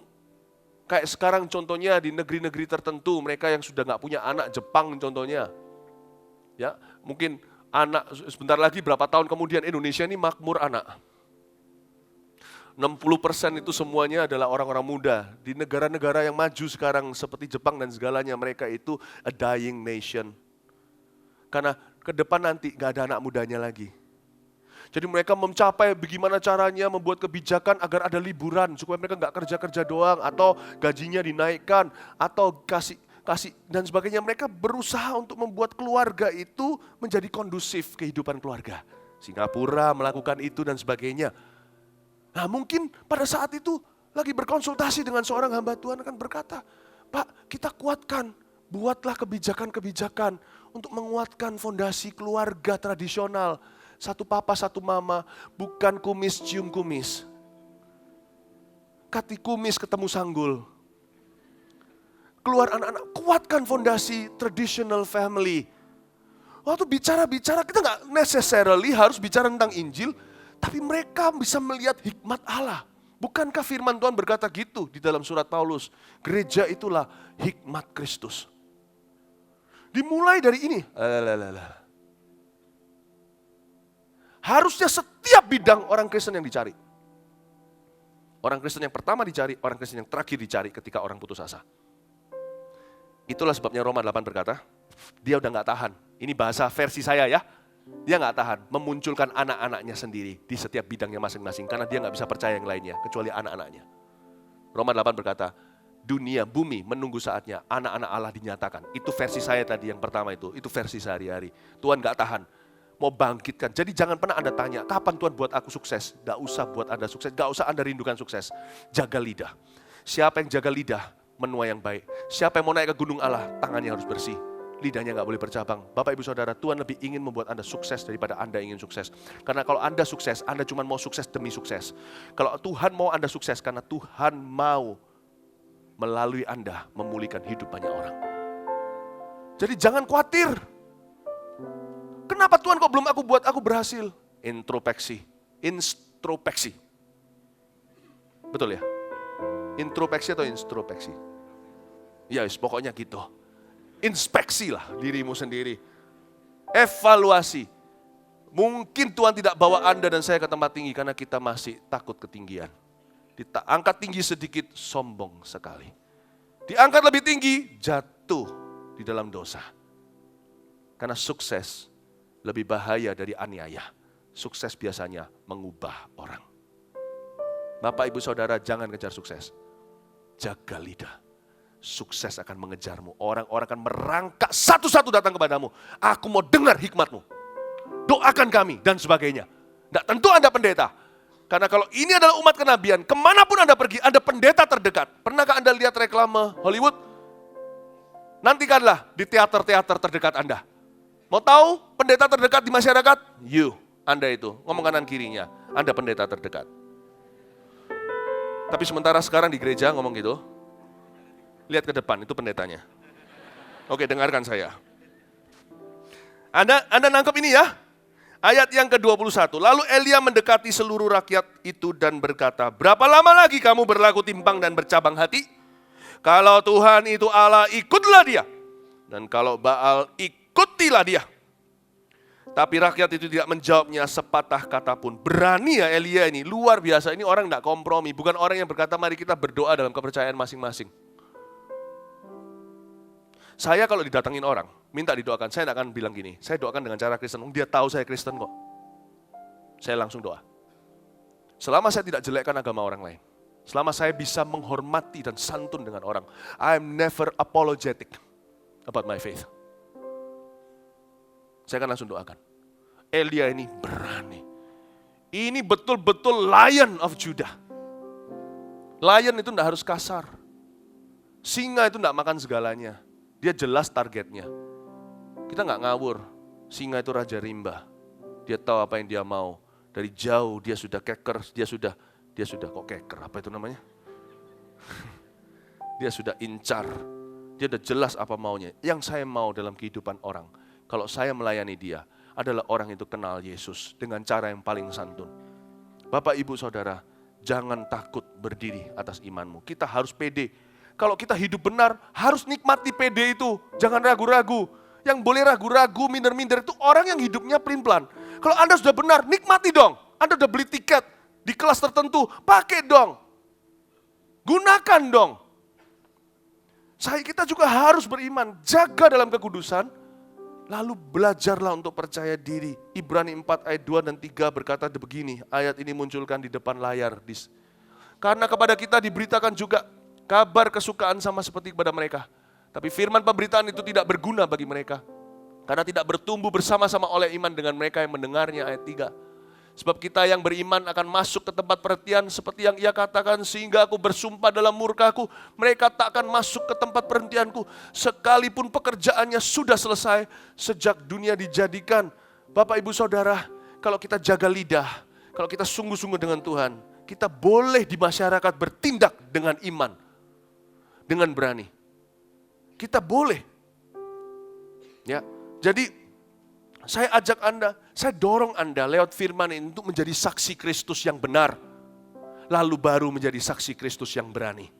kayak sekarang contohnya di negeri-negeri tertentu, mereka yang sudah nggak punya anak, Jepang contohnya. Ya, mungkin anak sebentar lagi berapa tahun kemudian Indonesia ini makmur anak. 60% itu semuanya adalah orang-orang muda. Di negara-negara yang maju sekarang seperti Jepang dan segalanya, mereka itu a dying nation. Karena ke depan nanti gak ada anak mudanya lagi. Jadi mereka mencapai bagaimana caranya membuat kebijakan agar ada liburan, supaya mereka gak kerja-kerja doang, atau gajinya dinaikkan, atau kasih dan sebagainya. Mereka berusaha untuk membuat keluarga itu menjadi kondusif kehidupan keluarga. Singapura melakukan itu dan sebagainya. Nah mungkin pada saat itu lagi berkonsultasi dengan seorang hamba Tuhan akan berkata, Pak kita kuatkan, buatlah kebijakan-kebijakan untuk menguatkan fondasi keluarga tradisional. Satu papa, satu mama, bukan kumis cium kumis. Kati kumis ketemu sanggul. Keluar anak-anak, kuatkan fondasi traditional family. Waktu bicara-bicara, kita nggak necessarily harus bicara tentang Injil, tapi mereka bisa melihat hikmat Allah. Bukankah firman Tuhan berkata gitu di dalam surat Paulus? Gereja itulah hikmat Kristus. Dimulai dari ini. Harusnya setiap bidang orang Kristen yang dicari. Orang Kristen yang pertama dicari, orang Kristen yang terakhir dicari ketika orang putus asa. Itulah sebabnya Roma 8 berkata, dia udah gak tahan. Ini bahasa versi saya ya. Dia gak tahan memunculkan anak-anaknya sendiri di setiap bidangnya masing-masing. Karena dia gak bisa percaya yang lainnya, kecuali anak-anaknya. Roma 8 berkata, dunia, bumi menunggu saatnya anak-anak Allah dinyatakan. Itu versi saya tadi yang pertama itu versi sehari-hari. Tuhan gak tahan, mau bangkitkan. Jadi jangan pernah Anda tanya, kapan Tuhan buat aku sukses? Gak usah buat Anda sukses, gak usah Anda rindukan sukses. Jaga lidah. Siapa yang jaga lidah, menua yang baik. Siapa yang mau naik ke gunung Allah, tangannya harus bersih. Lidahnya gak boleh bercabang. Bapak ibu saudara, Tuhan lebih ingin membuat Anda sukses daripada Anda ingin sukses. Karena kalau Anda sukses, Anda cuma mau sukses demi sukses. Kalau Tuhan mau Anda sukses, karena Tuhan mau melalui Anda memulihkan hidup banyak orang. Jadi jangan khawatir. Kenapa Tuhan kok belum aku buat aku berhasil? Introspeksi. Betul ya? Introspeksi atau introspeksi? Ya, pokoknya gitu. Inspeksilah dirimu sendiri. Evaluasi. Mungkin Tuhan tidak bawa Anda dan saya ke tempat tinggi karena kita masih takut ketinggian. Diangkat tinggi sedikit, sombong sekali. Diangkat lebih tinggi, jatuh di dalam dosa. Karena sukses lebih bahaya dari aniaya. Sukses biasanya mengubah orang. Bapak, ibu, saudara, jangan kejar sukses. Jaga lidah. Sukses akan mengejarmu. Orang-orang akan merangkak satu-satu datang kepadamu. Aku mau dengar hikmatmu. Doakan kami dan sebagainya. Tidak tentu Anda pendeta. Karena kalau ini adalah umat kenabian, kemanapun Anda pergi, Anda pendeta terdekat. Pernahkah Anda lihat reklame Hollywood? Nantikanlah di teater-teater terdekat Anda. Mau tahu pendeta terdekat di masyarakat? Anda itu. Ngomong kanan kirinya. Anda pendeta terdekat. Tapi sementara sekarang di gereja ngomong gitu. Lihat ke depan, itu pendetanya. Oke, dengarkan saya. Anda nangkep ini ya? Ayat yang ke-21. Lalu Elia mendekati seluruh rakyat itu dan berkata, berapa lama lagi kamu berlaku timpang dan bercabang hati? Kalau Tuhan itu Allah, ikutlah dia. Dan kalau Baal, ikutilah dia. Tapi rakyat itu tidak menjawabnya sepatah kata pun. Berani ya Elia ini, luar biasa. Ini orang tidak kompromi, bukan orang yang berkata mari kita berdoa dalam kepercayaan masing-masing. Saya kalau didatengin orang, minta didoakan, saya tidak akan bilang gini, saya doakan dengan cara Kristen, dia tahu saya Kristen kok. Saya langsung doa. Selama saya tidak jelekkan agama orang lain, selama saya bisa menghormati dan santun dengan orang, I am never apologetic about my faith. Saya akan langsung doakan. Elia ini berani. Ini betul-betul Lion of Judah. Lion itu tidak harus kasar. Singa itu tidak makan segalanya. Dia jelas targetnya. Kita nggak ngawur. Singa itu raja rimba. Dia tahu apa yang dia mau. Dari jauh dia sudah keker, dia sudah kok keker, apa itu namanya? Dia sudah incar. Dia sudah jelas apa maunya. Yang saya mau dalam kehidupan orang, kalau saya melayani dia, adalah orang itu kenal Yesus dengan cara yang paling santun. Bapak, ibu, saudara, jangan takut berdiri atas imanmu. Kita harus pede. Kalau kita hidup benar, harus nikmati pede itu. Jangan ragu-ragu. Yang boleh ragu-ragu, minder-minder itu orang yang hidupnya pelin-pelan. Kalau Anda sudah benar, nikmati dong. Anda sudah beli tiket di kelas tertentu, pakai dong. Gunakan dong. Kita juga harus beriman, jaga dalam kekudusan, lalu belajarlah untuk percaya diri. Ibrani 4 ayat 2 dan 3 berkata begini, ayat ini munculkan di depan layar. Karena kepada kita diberitakan juga kabar kesukaan sama seperti kepada mereka. Tapi firman pemberitaan itu tidak berguna bagi mereka. Karena tidak bertumbuh bersama-sama oleh iman dengan mereka yang mendengarnya, ayat 3. Sebab kita yang beriman akan masuk ke tempat perhentian seperti yang ia katakan, sehingga aku bersumpah dalam murkaku, mereka tak akan masuk ke tempat perhentianku, sekalipun pekerjaannya sudah selesai sejak dunia dijadikan. Bapak, ibu, saudara, kalau kita jaga lidah, kalau kita sungguh-sungguh dengan Tuhan, kita boleh di masyarakat bertindak dengan iman, dengan berani. Kita boleh. Ya. Jadi saya ajak Anda, saya dorong Anda lewat firman ini untuk menjadi saksi Kristus yang benar. Lalu baru menjadi saksi Kristus yang berani.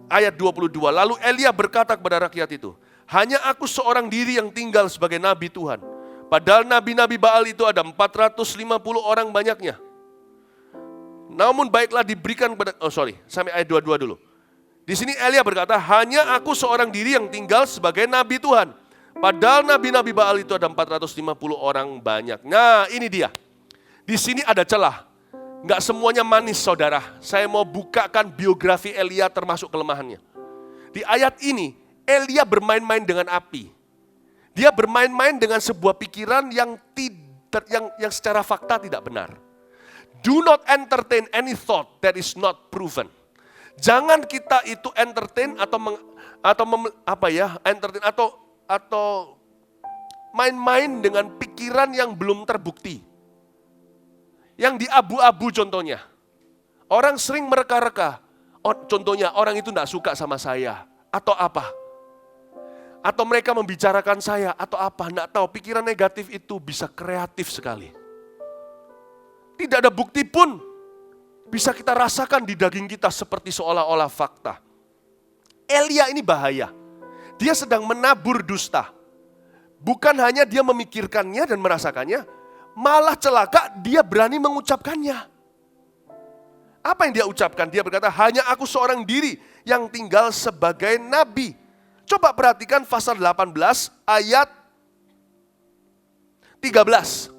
Ayat 22, lalu Elia berkata kepada rakyat itu, hanya aku seorang diri yang tinggal sebagai nabi Tuhan. Padahal nabi-nabi Baal itu ada 450 orang banyaknya. Namun baiklah diberikan kepada, sampai ayat 22 dulu. Di sini Elia berkata, hanya aku seorang diri yang tinggal sebagai nabi Tuhan. Padahal nabi-nabi Baal itu ada 450 orang banyak. Nah ini dia. Di sini ada celah. Nggak semuanya manis saudara. Saya mau bukakan biografi Elia termasuk kelemahannya. Di ayat ini, Elia bermain-main dengan api. Dia bermain-main dengan sebuah pikiran yang secara fakta tidak benar. Do not entertain any thought that is not proven. Jangan kita itu entertain atau main-main dengan pikiran yang belum terbukti. Yang diabu-abu contohnya. Orang sering mereka-reka. Contohnya orang itu tidak suka sama saya. Atau apa. Atau mereka membicarakan saya, atau apa, enggak tahu. Pikiran negatif itu bisa kreatif sekali. Tidak ada bukti pun bisa kita rasakan di daging kita seperti seolah-olah fakta. Elia ini bahaya. Dia sedang menabur dusta. Bukan hanya dia memikirkannya dan merasakannya, malah celaka dia berani mengucapkannya. Apa yang dia ucapkan? Dia berkata, hanya aku seorang diri yang tinggal sebagai nabi. Coba perhatikan pasal 18 ayat 13.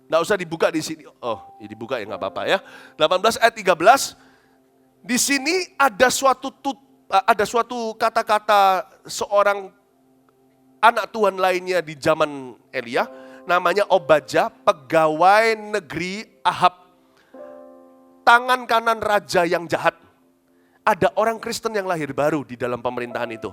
Nggak usah dibuka di sini. Oh, dibuka ya nggak apa-apa ya. 18 ayat 13. Di sini ada suatu kata-kata seorang anak Tuhan lainnya di zaman Elia, namanya Obadja, pegawai negeri Ahab. Tangan kanan raja yang jahat. Ada orang Kristen yang lahir baru di dalam pemerintahan itu.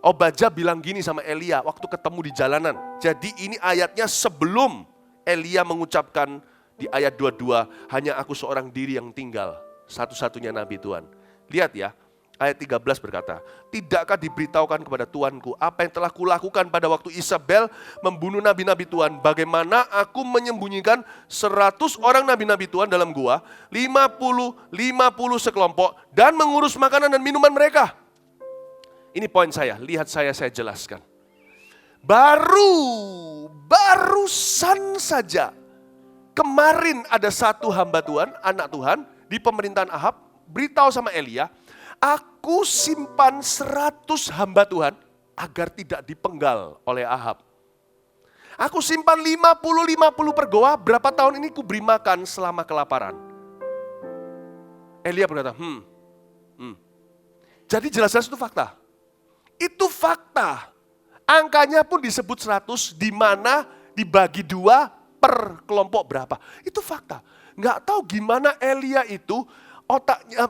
Obadja bilang gini sama Elia waktu ketemu di jalanan. Jadi ini ayatnya sebelum Elia mengucapkan di ayat 22, hanya aku seorang diri yang tinggal, satu-satunya nabi Tuhan. Lihat ya, ayat 13 berkata, tidakkah diberitahukan kepada Tuanku apa yang telah kulakukan pada waktu Isabel membunuh nabi-nabi Tuhan, bagaimana aku menyembunyikan 100 orang nabi-nabi Tuhan dalam gua, 50 sekelompok, dan mengurus makanan dan minuman mereka. Ini poin saya, lihat saya jelaskan. Barusan saja, kemarin ada satu hamba Tuhan, anak Tuhan, di pemerintahan Ahab, beritahu sama Elia, aku simpan 100 hamba Tuhan, agar tidak dipenggal oleh Ahab. Aku simpan 50 per goa, berapa tahun ini ku beri makan selama kelaparan. Elia berkata, Jadi jelas-jelas itu fakta. Itu fakta. Angkanya pun disebut 100, di mana dibagi 2 per kelompok berapa. Itu fakta. Nggak tahu gimana Elia itu, otaknya,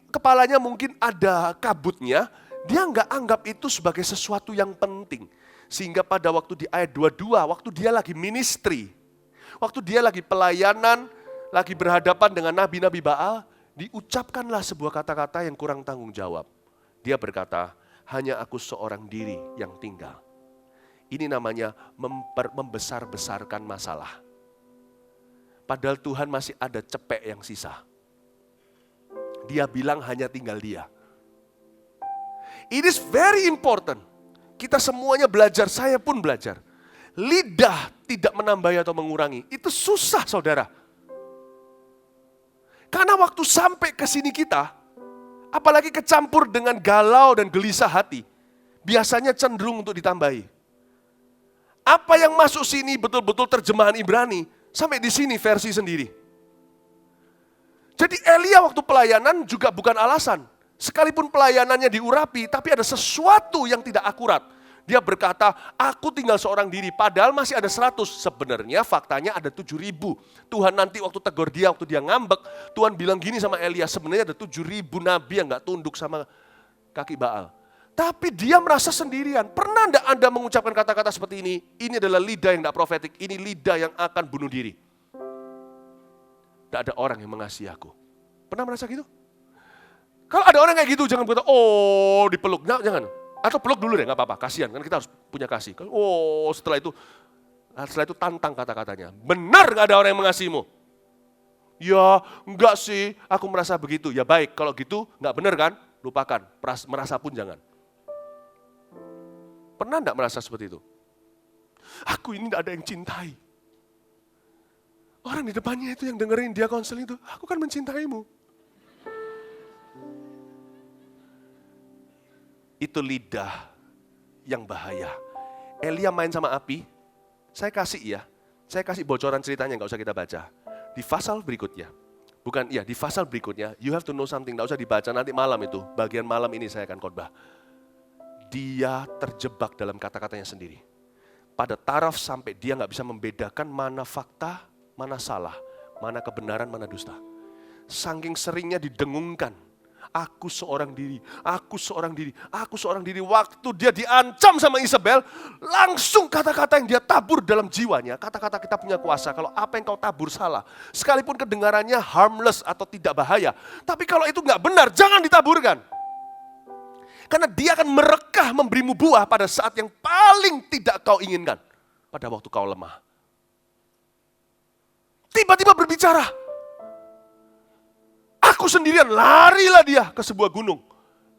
kepalanya mungkin ada kabutnya, dia nggak anggap itu sebagai sesuatu yang penting. Sehingga pada waktu di ayat 22, waktu dia lagi ministry, waktu dia lagi pelayanan, lagi berhadapan dengan nabi-nabi Baal, diucapkanlah sebuah kata-kata yang kurang tanggung jawab. Dia berkata, hanya aku seorang diri yang tinggal. Ini namanya membesar-besarkan masalah. Padahal Tuhan masih ada cepek yang sisa. Dia bilang hanya tinggal dia. It is very important. Kita semuanya belajar, saya pun belajar. Lidah tidak menambah atau mengurangi. Itu susah saudara. Karena waktu sampai ke sini kita, apalagi kecampur dengan galau dan gelisah hati, biasanya cenderung untuk ditambahi. Apa yang masuk sini betul-betul terjemahan Ibrani, sampai di sini versi sendiri. Jadi Elia waktu pelayanan juga bukan alasan. Sekalipun pelayanannya diurapi, tapi ada sesuatu yang tidak akurat. Dia berkata, aku tinggal seorang diri, padahal masih ada 100. Sebenarnya faktanya ada 7.000. Tuhan nanti waktu tegur dia, waktu dia ngambek, Tuhan bilang gini sama Elia, sebenarnya ada 7.000 nabi yang gak tunduk sama kaki Baal. Tapi dia merasa sendirian. Pernah enggak Anda mengucapkan kata-kata seperti ini? Ini adalah lidah yang tidak profetik, ini lidah yang akan bunuh diri. Tidak ada orang yang mengasihi aku. Pernah merasa gitu? Kalau ada orang kayak gitu, jangan berkata, oh dipeluk, nah, jangan. Atau peluk dulu deh, gak apa-apa, kasihan, kan kita harus punya kasih. Oh setelah itu tantang kata-katanya. Benar gak ada orang yang mengasihimu? Ya enggak sih, aku merasa begitu. Ya baik, kalau gitu gak benar kan? Lupakan, merasa pun jangan. Pernah enggak merasa seperti itu? Aku ini tidak ada yang cintai. Orang di depannya itu yang dengerin dia konseling itu, aku kan mencintaimu. Itu lidah yang bahaya. Elia main sama api, saya kasih bocoran ceritanya, nggak usah kita baca. Di pasal berikutnya, di pasal berikutnya, you have to know something, nggak usah dibaca, nanti malam itu, bagian malam ini saya akan khotbah. Dia terjebak dalam kata-katanya sendiri. Pada taraf sampai dia nggak bisa membedakan mana fakta, mana salah, mana kebenaran, mana dusta. Saking seringnya didengungkan, aku seorang diri, aku seorang diri, aku seorang diri. Waktu dia diancam sama Isabel, langsung kata-kata yang dia tabur dalam jiwanya, kata-kata kita punya kuasa. Kalau apa yang kau tabur salah, sekalipun kedengarannya harmless atau tidak bahaya, tapi kalau itu nggak benar, jangan ditaburkan. Karena dia akan merekah memberimu buah pada saat yang paling tidak kau inginkan. Pada waktu kau lemah. Tiba-tiba berbicara. Aku sendirian, larilah dia ke sebuah gunung.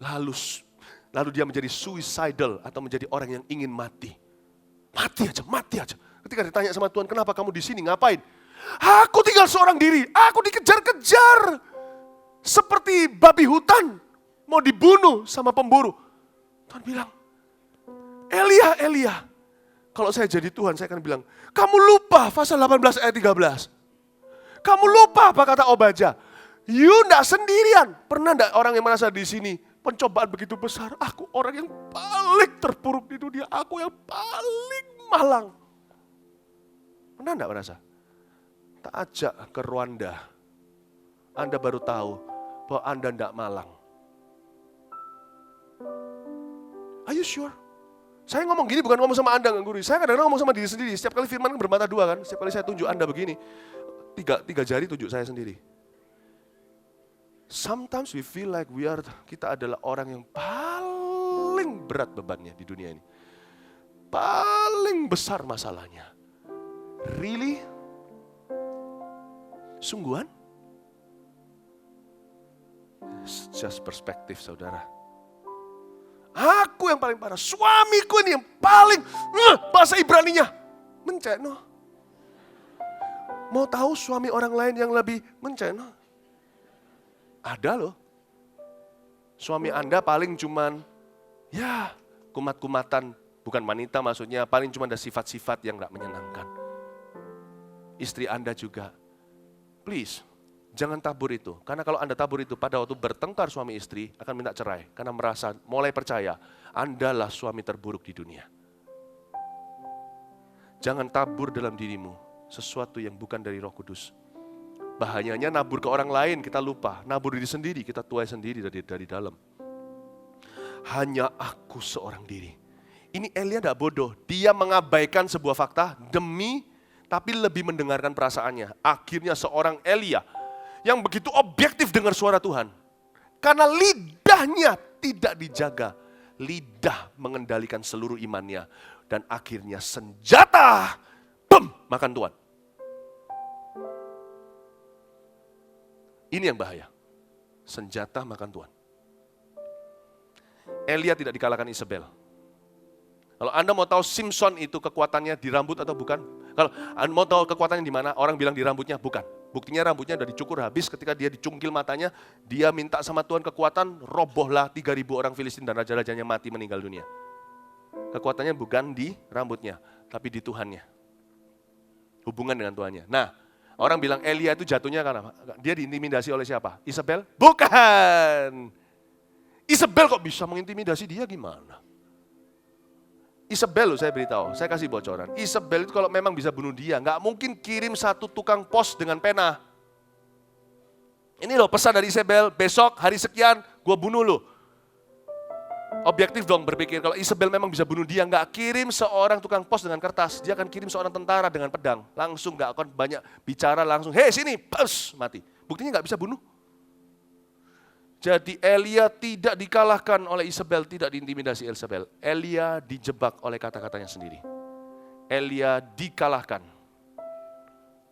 Lalu dia menjadi suicidal atau menjadi orang yang ingin mati. Mati aja. Ketika ditanya sama Tuhan, kenapa kamu di sini, ngapain? Aku tinggal seorang diri, aku dikejar-kejar. Seperti babi hutan. Mau dibunuh sama pemburu. Tuhan bilang, Elia. Kalau saya jadi Tuhan, saya akan bilang, kamu lupa pasal 18 ayat 13. Kamu lupa apa kata Obadya. You enggak sendirian. Pernah enggak orang yang merasa di sini, pencobaan begitu besar, aku orang yang paling terpuruk di dunia, aku yang paling malang. Pernah enggak merasa? Tak ajak ke Rwanda. Anda baru tahu bahwa Anda enggak malang. Are you sure? Saya ngomong gini bukan ngomong sama Anda, Guru. Saya kadang-kadang ngomong sama diri sendiri. Setiap kali firman kan bermata dua kan. Setiap kali saya tunjuk Anda begini, tiga jari tunjuk saya sendiri. Sometimes we feel like kita adalah orang yang paling berat bebannya di dunia ini. Paling besar masalahnya. Really? Sungguhan? It's just perspektif, saudara. Aku yang paling parah, suamiku ini yang paling, bahasa Ibraninya, menceno. Mau tahu suami orang lain yang lebih menceno? Ada loh. Suami Anda paling cuman, kumat-kumatan, bukan wanita maksudnya, paling cuma ada sifat-sifat yang gak menyenangkan. Istri Anda juga, please, jangan tabur itu. Karena kalau Anda tabur itu pada waktu bertengkar suami istri akan minta cerai. Karena merasa mulai percaya Anda lah suami terburuk di dunia. Jangan tabur dalam dirimu sesuatu yang bukan dari Roh Kudus. Bahayanya nabur ke orang lain kita lupa. Nabur diri sendiri kita tuai sendiri dari dalam. Hanya aku seorang diri. Ini Elia tidak bodoh. Dia mengabaikan sebuah fakta tapi lebih mendengarkan perasaannya. Akhirnya seorang Elia yang begitu objektif dengar suara Tuhan. Karena lidahnya tidak dijaga. Lidah mengendalikan seluruh imannya. Dan akhirnya senjata, makan Tuhan. Ini yang bahaya. Senjata makan Tuhan. Elia tidak dikalahkan Isabel. Kalau Anda mau tahu Simpson itu kekuatannya di rambut atau bukan? Kalau Anda mau tahu kekuatannya di mana? Orang bilang di rambutnya, bukan. Buktinya rambutnya udah dicukur habis, ketika dia dicungkil matanya, dia minta sama Tuhan kekuatan, robohlah 3.000 orang Filistin dan raja-rajanya mati meninggal dunia. Kekuatannya bukan di rambutnya, tapi di Tuhannya. Hubungan dengan Tuhannya. Nah, orang bilang Elia itu jatuhnya karena dia diintimidasi oleh siapa? Isabel? Bukan. Isabel kok bisa mengintimidasi dia gimana? Isabel loh saya beritahu, saya kasih bocoran. Isabel itu kalau memang bisa bunuh dia, nggak mungkin kirim satu tukang pos dengan pena. Ini loh pesan dari Isabel, besok hari sekian gue bunuh lo. Objektif dong berpikir, kalau Isabel memang bisa bunuh dia, nggak kirim seorang tukang pos dengan kertas, dia akan kirim seorang tentara dengan pedang. Langsung nggak akan banyak bicara, langsung, hei sini, pus, mati. Buktinya nggak bisa bunuh. Jadi Elia tidak dikalahkan oleh Isabel, tidak diintimidasi Isabel. Elia dijebak oleh kata-katanya sendiri. Elia dikalahkan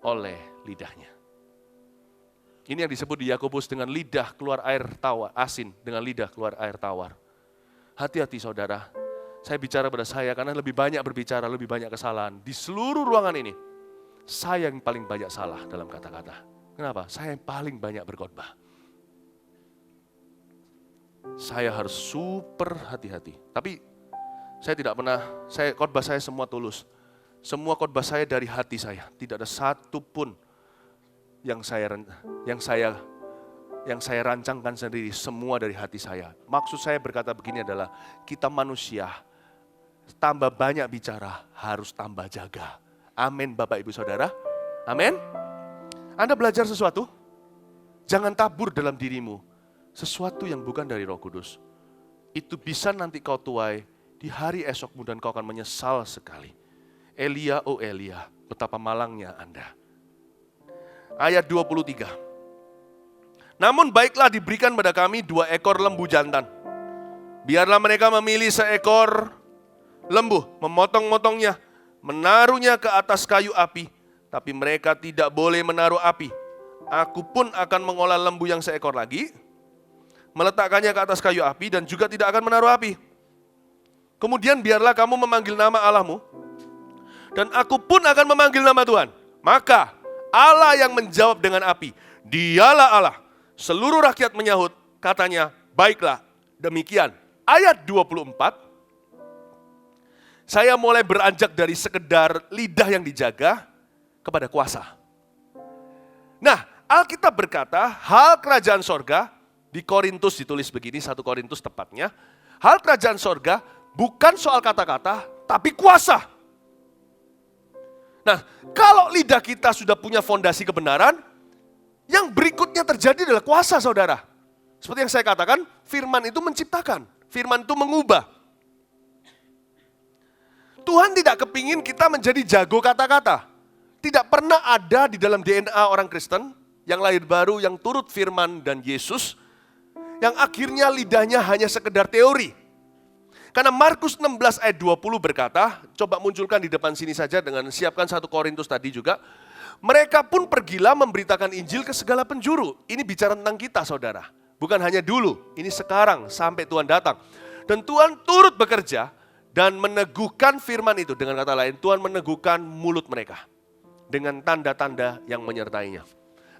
oleh lidahnya. Ini yang disebut di Yakobus dengan lidah keluar air tawar, asin, dengan lidah keluar air tawar. Hati-hati saudara, Saya bicara pada saya karena lebih banyak berbicara, lebih banyak kesalahan. Di seluruh ruangan ini, saya yang paling banyak salah dalam kata-kata. Kenapa? Saya yang paling banyak berkhotbah. Saya harus super hati-hati. Tapi saya tidak pernah, khotbah saya semua tulus. Semua khotbah saya dari hati saya. Tidak ada satu pun yang saya rancangkan sendiri, semua dari hati saya. Maksud saya berkata begini adalah, kita manusia, tambah banyak bicara, harus tambah jaga. Amin Bapak Ibu Saudara. Amin. Anda belajar sesuatu, jangan tabur dalam dirimu sesuatu yang bukan dari Roh Kudus. Itu bisa nanti kau tuai di hari esokmu dan kau akan menyesal sekali. Elia, oh Elia, betapa malangnya Anda. Ayat 23. Namun baiklah diberikan pada kami 2 ekor lembu jantan. Biarlah mereka memilih seekor lembu, memotong-motongnya, menaruhnya ke atas kayu api. Tapi mereka tidak boleh menaruh api. Aku pun akan mengolah lembu yang seekor lagi, meletakkannya ke atas kayu api dan juga tidak akan menaruh api. Kemudian biarlah kamu memanggil nama Allahmu, dan aku pun akan memanggil nama Tuhan. Maka Allah yang menjawab dengan api, dialah Allah. Seluruh rakyat menyahut, katanya, baiklah, demikian. Ayat 24, saya mulai beranjak dari sekedar lidah yang dijaga kepada kuasa. Nah, Alkitab berkata, hal kerajaan sorga, di Korintus ditulis begini, 1 Korintus tepatnya, hal kerajaan sorga bukan soal kata-kata, tapi kuasa. Nah, kalau lidah kita sudah punya fondasi kebenaran, yang berikutnya terjadi adalah kuasa, saudara. Seperti yang saya katakan, firman itu menciptakan, firman itu mengubah. Tuhan tidak kepingin kita menjadi jago kata-kata. Tidak pernah ada di dalam DNA orang Kristen, yang lahir baru, yang turut firman dan Yesus, yang akhirnya lidahnya hanya sekedar teori. Karena Markus 16 ayat 20 berkata, coba munculkan di depan sini saja dengan siapkan 1 Korintus tadi juga. Mereka pun pergilah memberitakan Injil ke segala penjuru. Ini bicara tentang kita, saudara. Bukan hanya dulu, ini sekarang sampai Tuhan datang. Dan Tuhan turut bekerja dan meneguhkan firman itu. Dengan kata lain, Tuhan meneguhkan mulut mereka dengan tanda-tanda yang menyertainya.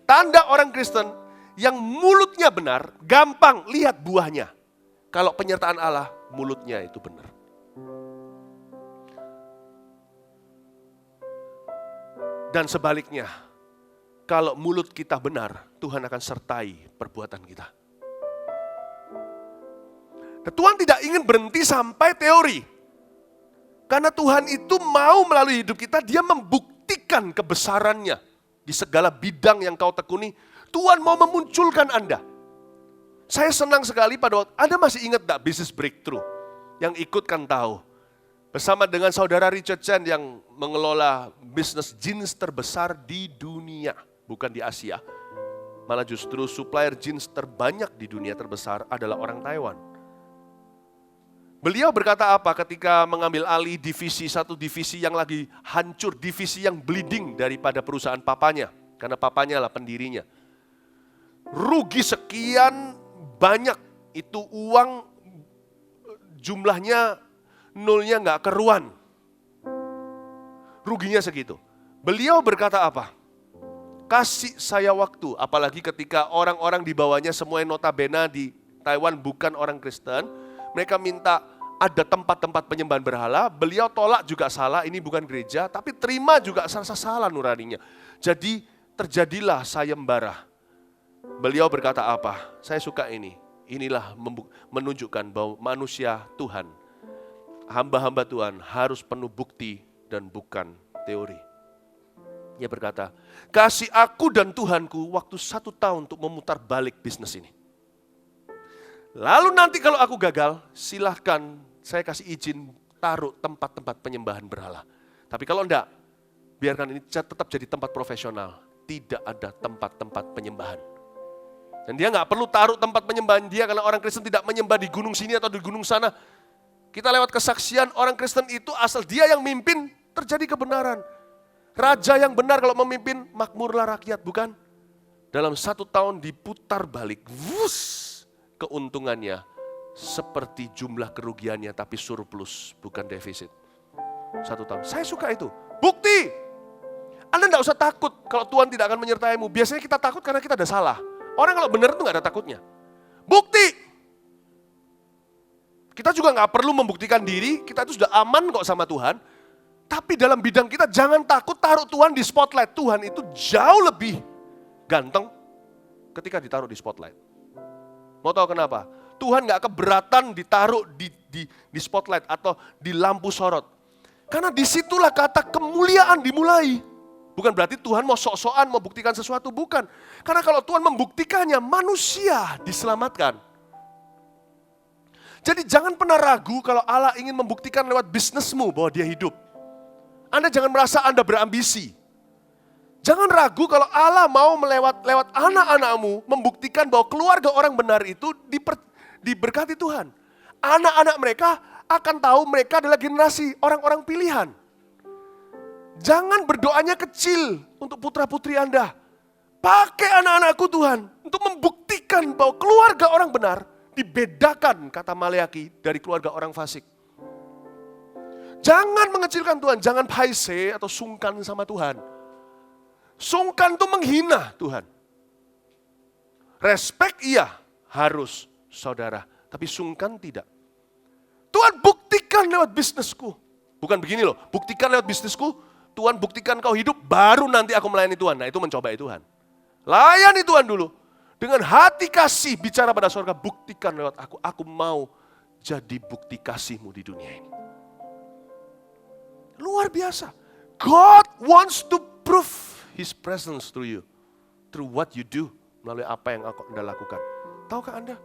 Tanda orang Kristen yang mulutnya benar, gampang lihat buahnya. Kalau penyertaan Allah, mulutnya itu benar. Dan sebaliknya, kalau mulut kita benar, Tuhan akan sertai perbuatan kita. Dan Tuhan tidak ingin berhenti sampai teori. Karena Tuhan itu mau melalui hidup kita, dia membuktikan kebesarannya. Di segala bidang yang kau tekuni, Tuhan mau memunculkan Anda. Saya senang sekali pada waktu, Anda masih ingat gak bisnis breakthrough? Yang ikut kan tahu. Bersama dengan saudara Richard Chen yang mengelola bisnis jeans terbesar di dunia. Bukan di Asia. Malah justru supplier jeans terbanyak di dunia terbesar adalah orang Taiwan. Beliau berkata apa ketika mengambil alih satu divisi yang lagi hancur, divisi yang bleeding daripada perusahaan papanya. Karena papanya lah pendirinya. Rugi sekian banyak, itu uang jumlahnya nolnya nggak keruan. Ruginya segitu. Beliau berkata apa? Kasih saya waktu, apalagi ketika orang-orang di bawahnya semuanya notabene di Taiwan bukan orang Kristen. Mereka minta ada tempat-tempat penyembahan berhala, beliau tolak juga salah, ini bukan gereja, tapi terima juga salah nuraninya. Jadi terjadilah sayembara. Beliau berkata apa? Saya suka ini. Inilah menunjukkan bahwa manusia Tuhan, hamba-hamba Tuhan harus penuh bukti dan bukan teori. Dia berkata, kasih aku dan Tuhanku waktu 1 tahun untuk memutar balik bisnis ini. Lalu nanti kalau aku gagal, silahkan saya kasih izin taruh tempat-tempat penyembahan berhala. Tapi kalau enggak, biarkan ini tetap jadi tempat profesional. Tidak ada tempat-tempat penyembahan. Dan dia nggak perlu taruh tempat penyembahan dia karena orang Kristen tidak menyembah di gunung sini atau di gunung sana. Kita lewat kesaksian orang Kristen itu asal dia yang mimpin terjadi kebenaran. Raja yang benar kalau memimpin makmurlah rakyat, bukan? Dalam 1 tahun diputar balik, keuntungannya seperti jumlah kerugiannya tapi surplus, bukan defisit. 1 tahun. Saya suka itu. Bukti. Anda tidak usah takut kalau Tuhan tidak akan menyertaimu. Biasanya kita takut karena kita ada salah. Orang kalau benar itu nggak ada takutnya. Bukti. Kita juga nggak perlu membuktikan diri, kita itu sudah aman kok sama Tuhan. Tapi dalam bidang kita jangan takut taruh Tuhan di spotlight. Tuhan itu jauh lebih ganteng ketika ditaruh di spotlight. Mau tahu kenapa? Tuhan nggak keberatan ditaruh di spotlight atau di lampu sorot. Karena disitulah kata kemuliaan dimulai. Bukan berarti Tuhan mau sok-sokan, mau buktikan sesuatu, bukan. Karena kalau Tuhan membuktikannya, manusia diselamatkan. Jadi jangan pernah ragu kalau Allah ingin membuktikan lewat bisnismu bahwa dia hidup. Anda jangan merasa Anda berambisi. Jangan ragu kalau Allah mau lewat anak-anakmu membuktikan bahwa keluarga orang benar itu diberkati Tuhan. Anak-anak mereka akan tahu mereka adalah generasi orang-orang pilihan. Jangan berdoanya kecil untuk putra-putri Anda. Pakai anak-anakku Tuhan untuk membuktikan bahwa keluarga orang benar dibedakan, kata Maleaki, dari keluarga orang fasik. Jangan mengecilkan Tuhan, jangan paise atau sungkan sama Tuhan. Sungkan itu menghina Tuhan. Respect iya, harus saudara. Tapi sungkan tidak. Tuhan buktikan lewat bisnisku. Bukan begini loh, buktikan lewat bisnisku. Tuhan buktikan kau hidup, baru nanti aku melayani Tuhan. Nah itu mencobai Tuhan. Layani Tuhan dulu. Dengan hati kasih bicara pada surga, buktikan lewat aku. Aku mau jadi bukti kasihmu di dunia ini. Luar biasa. God wants to prove His presence through you. Through what you do. Melalui apa yang Anda lakukan. Tahukah Anda?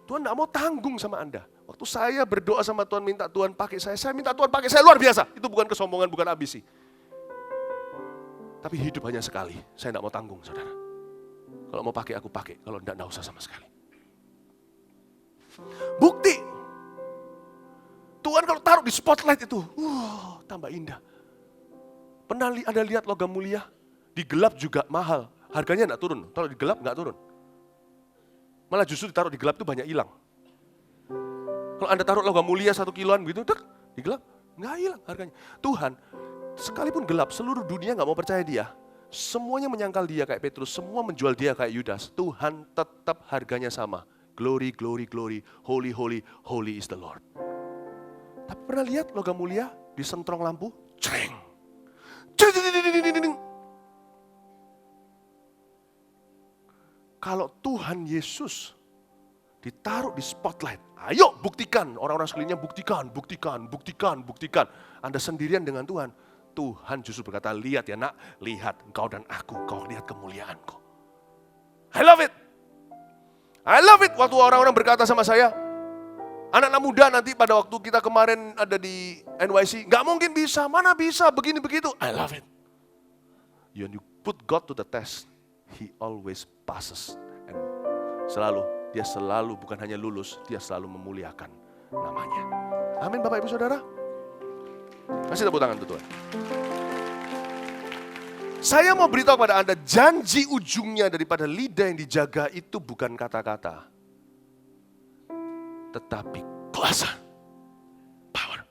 Tuhan tidak mau tanggung sama Anda. Waktu saya berdoa sama Tuhan, minta Tuhan pakai saya minta Tuhan pakai saya luar biasa. Itu bukan kesombongan, bukan ambisi. Tapi hidup hanya sekali. Saya tidak mau tanggung, saudara. Kalau mau pakai, aku pakai. Kalau tidak usah sama sekali. Bukti. Tuhan kalau taruh di spotlight itu, tambah indah. Pernah Anda lihat logam mulia? Di gelap juga mahal. Harganya tidak turun. Kalau di gelap nggak turun. Malah justru ditaruh di gelap itu banyak hilang. Kalau Anda taruh logam mulia 1 kiloan gitu, di gelap, nggak hilang harganya. Tuhan, sekalipun gelap, seluruh dunia nggak mau percaya dia. Semuanya menyangkal dia kayak Petrus, semua menjual dia kayak Yudas. Tuhan tetap harganya sama. Glory, glory, glory, holy, holy, holy is the Lord. Tapi pernah lihat logam mulia disentrong lampu? Ceng. Kalau Tuhan Yesus ditaruh di spotlight, ayo buktikan, orang-orang sekelilingnya buktikan, buktikan, buktikan, buktikan. Anda sendirian dengan Tuhan. Tuhan justru berkata, lihat ya nak, lihat engkau dan aku, kau lihat kemuliaanku. I love it. I love it waktu orang-orang berkata sama saya, anak-anak muda nanti pada waktu kita kemarin ada di NYC, gak mungkin bisa, mana bisa, begini begitu. I love it. When you put God to the test, He always passes. And dia selalu bukan hanya lulus, dia selalu memuliakan namanya. Amin Bapak Ibu Saudara. Kasih tepuk tangan untuk Tuhan. Saya mau beritahu kepada Anda, janji ujungnya daripada lidah yang dijaga itu bukan kata-kata. Tetapi kuasa. Power.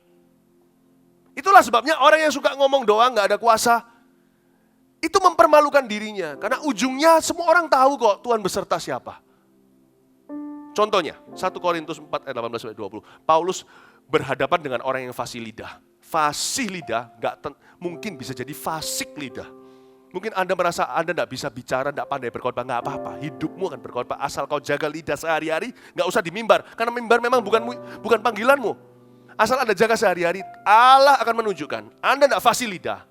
Itulah sebabnya orang yang suka ngomong doang gak ada kuasa, itu mempermalukan dirinya. Karena ujungnya semua orang tahu kok Tuhan beserta siapa. Contohnya, 1 Korintus 4 ayat 18-20. Paulus berhadapan dengan orang yang fasih lidah. Fasih lidah gak mungkin bisa jadi fasik lidah. Mungkin Anda merasa Anda tidak bisa bicara, tidak pandai berkhotbah, nggak apa-apa. Hidupmu akan berkhotbah asal kau jaga lidah sehari-hari, nggak usah di mimbar. Karena mimbar memang bukan panggilanmu. Asal Anda jaga sehari-hari, Allah akan menunjukkan. Anda tidak fasih lidah,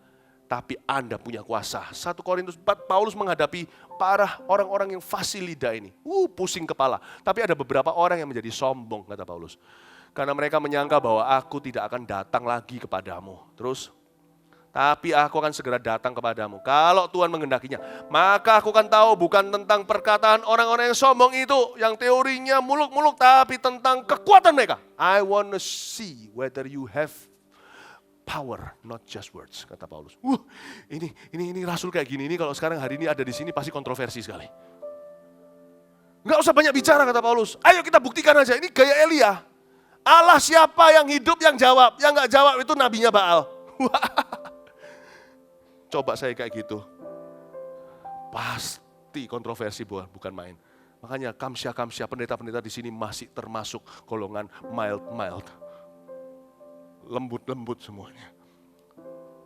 tapi Anda punya kuasa. 1 Korintus 4, Paulus menghadapi para orang-orang yang fasih lidah ini. Pusing kepala. Tapi ada beberapa orang yang menjadi sombong, kata Paulus. Karena mereka menyangka bahwa aku tidak akan datang lagi kepadamu. Terus, tapi aku akan segera datang kepadamu. Kalau Tuhan menghendakinya, maka aku akan tahu bukan tentang perkataan orang-orang yang sombong itu, yang teorinya muluk-muluk, tapi tentang kekuatan mereka. I want to see whether you have power, not just words, kata Paulus. Ini rasul kayak gini, ini kalau sekarang hari ini ada di sini pasti kontroversi sekali. Nggak usah banyak bicara kata Paulus. Ayo kita buktikan aja, ini gaya Elia. Allah siapa yang hidup yang jawab, yang nggak jawab itu nabinya Baal. Coba saya kayak gitu. Pasti kontroversi bukan main. Makanya kamsya pendeta-pendeta di sini masih termasuk golongan mild. Lembut semuanya.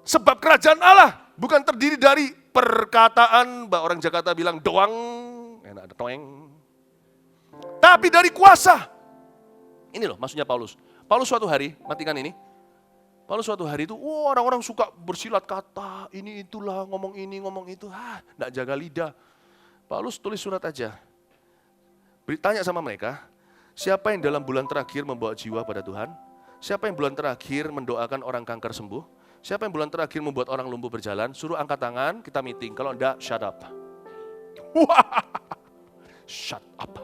Sebab kerajaan Allah bukan terdiri dari perkataan, orang Jakarta bilang doang, enak ada toeng. Tapi dari kuasa. Ini loh maksudnya Paulus. Paulus suatu hari, matikan ini. Paulus suatu hari itu, orang-orang suka bersilat kata, ini itulah, ngomong ini, ngomong itu. Enggak jaga lidah. Paulus tulis surat aja. Tanya sama mereka, siapa yang dalam bulan terakhir membawa jiwa pada Tuhan? Siapa yang bulan terakhir mendoakan orang kanker sembuh? Siapa yang bulan terakhir membuat orang lumpuh berjalan? Suruh angkat tangan, kita meeting. Kalau enggak, shut up. Shut up.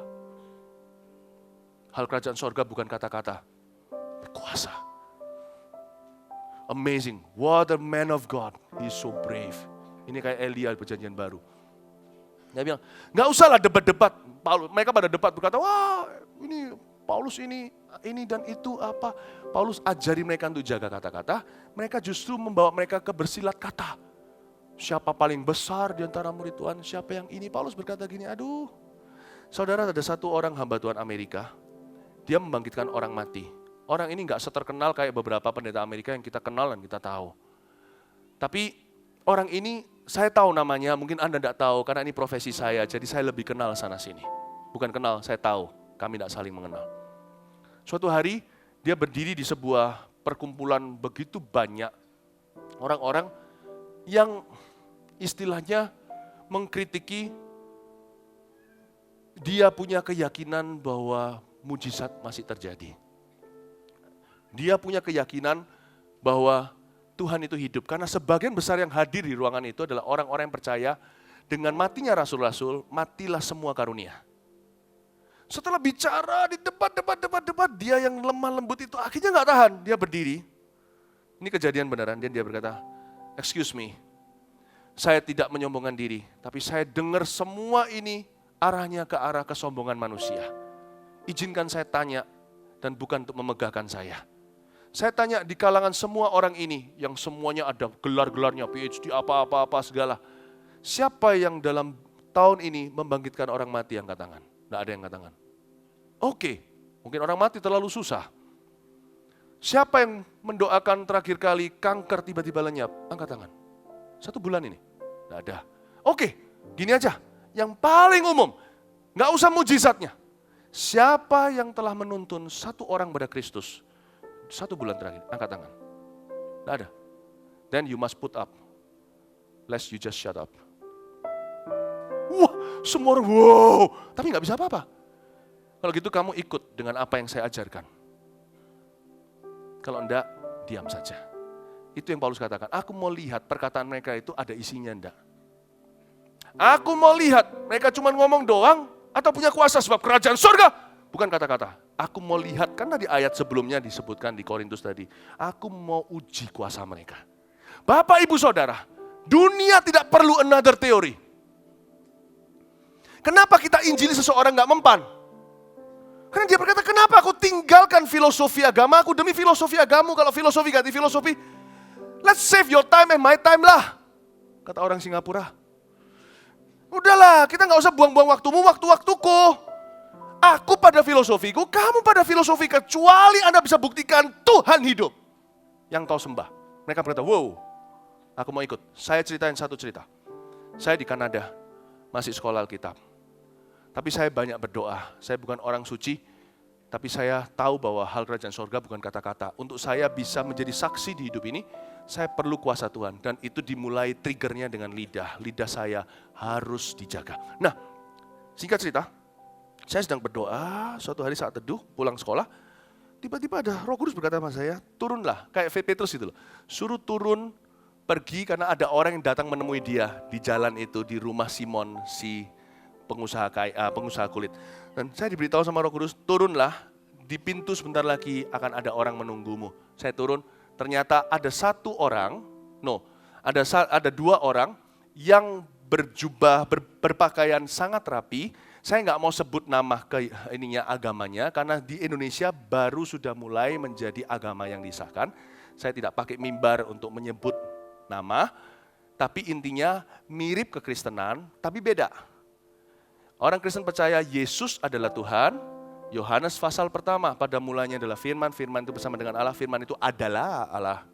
Hal kerajaan sorga bukan kata-kata, berkuasa. Amazing, what a man of God, he is so brave. Ini kayak Elia perjanjian baru. Dia bilang, nggak usahlah debat-debat. Mereka pada debat berkata, wah ini Paulus ini dan itu apa. Paulus ajari mereka untuk jaga kata-kata, mereka justru membawa mereka ke bersilat kata. Siapa paling besar di antara murid Tuhan, siapa yang ini. Paulus berkata gini, aduh. Saudara, ada satu orang hamba Tuhan Amerika, dia membangkitkan orang mati. Orang ini nggak seterkenal kayak beberapa pendeta Amerika yang kita kenal dan kita tahu. Tapi orang ini saya tahu namanya, mungkin Anda tidak tahu karena ini profesi saya, jadi saya lebih kenal sana sini. Bukan kenal, saya tahu, kami tidak saling mengenal. Suatu hari dia berdiri di sebuah perkumpulan begitu banyak orang-orang yang istilahnya mengkritiki dia punya keyakinan bahwa mujizat masih terjadi. Dia punya keyakinan bahwa Tuhan itu hidup. Karena sebagian besar yang hadir di ruangan itu adalah orang-orang yang percaya dengan matinya rasul-rasul, matilah semua karunia. Setelah bicara di debat, dia yang lemah lembut itu akhirnya nggak tahan. Dia berdiri. Ini kejadian beneran. Dia berkata, excuse me, saya tidak menyombongkan diri. Tapi saya dengar semua ini arahnya ke arah kesombongan manusia. Izinkan saya tanya dan bukan untuk memegahkan saya. Saya tanya di kalangan semua orang ini yang semuanya ada gelar-gelarnya, PhD, apa-apa segala. Siapa yang dalam tahun ini membangkitkan orang mati angkat tangan? Tidak ada yang angkat tangan. Oke, mungkin orang mati terlalu susah. Siapa yang mendoakan terakhir kali kanker tiba-tiba lenyap? Angkat tangan. 1 bulan ini? Tidak ada. Oke, gini aja. Yang paling umum, nggak usah mujizatnya. Siapa yang telah menuntun 1 orang pada Kristus? 1 bulan terakhir, angkat tangan. Tidak ada. Then you must put up. Lest you just shut up. Wah, semua orang wow. Tapi nggak bisa apa-apa. Kalau gitu kamu ikut dengan apa yang saya ajarkan. Kalau enggak, diam saja. Itu yang Paulus katakan. Aku mau lihat perkataan mereka itu ada isinya enggak. Aku mau lihat mereka cuma ngomong doang atau punya kuasa sebab kerajaan surga. Bukan kata-kata. Aku mau lihat, karena di ayat sebelumnya disebutkan di Korintus tadi. Aku mau uji kuasa mereka. Bapak, Ibu, Saudara, dunia tidak perlu another theory. Kenapa kita injili seseorang gak mempan? Karena dia berkata, kenapa aku tinggalkan filosofi agamaku demi filosofi agamu? Kalau filosofi ganti filosofi, let's save your time and my time lah. Kata orang Singapura. Udahlah, kita gak usah buang-buang waktumu, waktu-waktuku. Aku pada filosofiku, kamu pada filosofi, kecuali Anda bisa buktikan Tuhan hidup yang kau sembah. Mereka berkata, wow, aku mau ikut. Saya ceritain satu cerita. Saya di Kanada, masih sekolah Alkitab. Tapi saya banyak berdoa. Saya bukan orang suci, tapi saya tahu bahwa hal kerajaan surga bukan kata-kata. Untuk saya bisa menjadi saksi di hidup ini, saya perlu kuasa Tuhan. Dan itu dimulai triggernya dengan lidah. Lidah saya harus dijaga. Nah, singkat cerita, saya sedang berdoa, suatu hari saat teduh, pulang sekolah, tiba-tiba ada Roh Kudus berkata sama saya, turunlah, kayak Petrus itu loh. Suruh turun, pergi karena ada orang yang datang menemui dia di jalan itu, di rumah Simon, si pengusaha kulit. Dan saya diberitahu sama Roh Kudus, turunlah, di pintu sebentar lagi akan ada orang menunggumu. Saya turun, ternyata ada ada 2 orang yang berjubah, berpakaian sangat rapi, Saya nggak mau sebut nama agamanya, karena di Indonesia baru sudah mulai menjadi agama yang disahkan. Saya tidak pakai mimbar untuk menyebut nama, tapi intinya mirip kekristenan, tapi beda. Orang Kristen percaya Yesus adalah Tuhan. Yohanes pasal pertama, pada mulanya adalah firman, firman itu bersama dengan Allah, firman itu adalah Allah.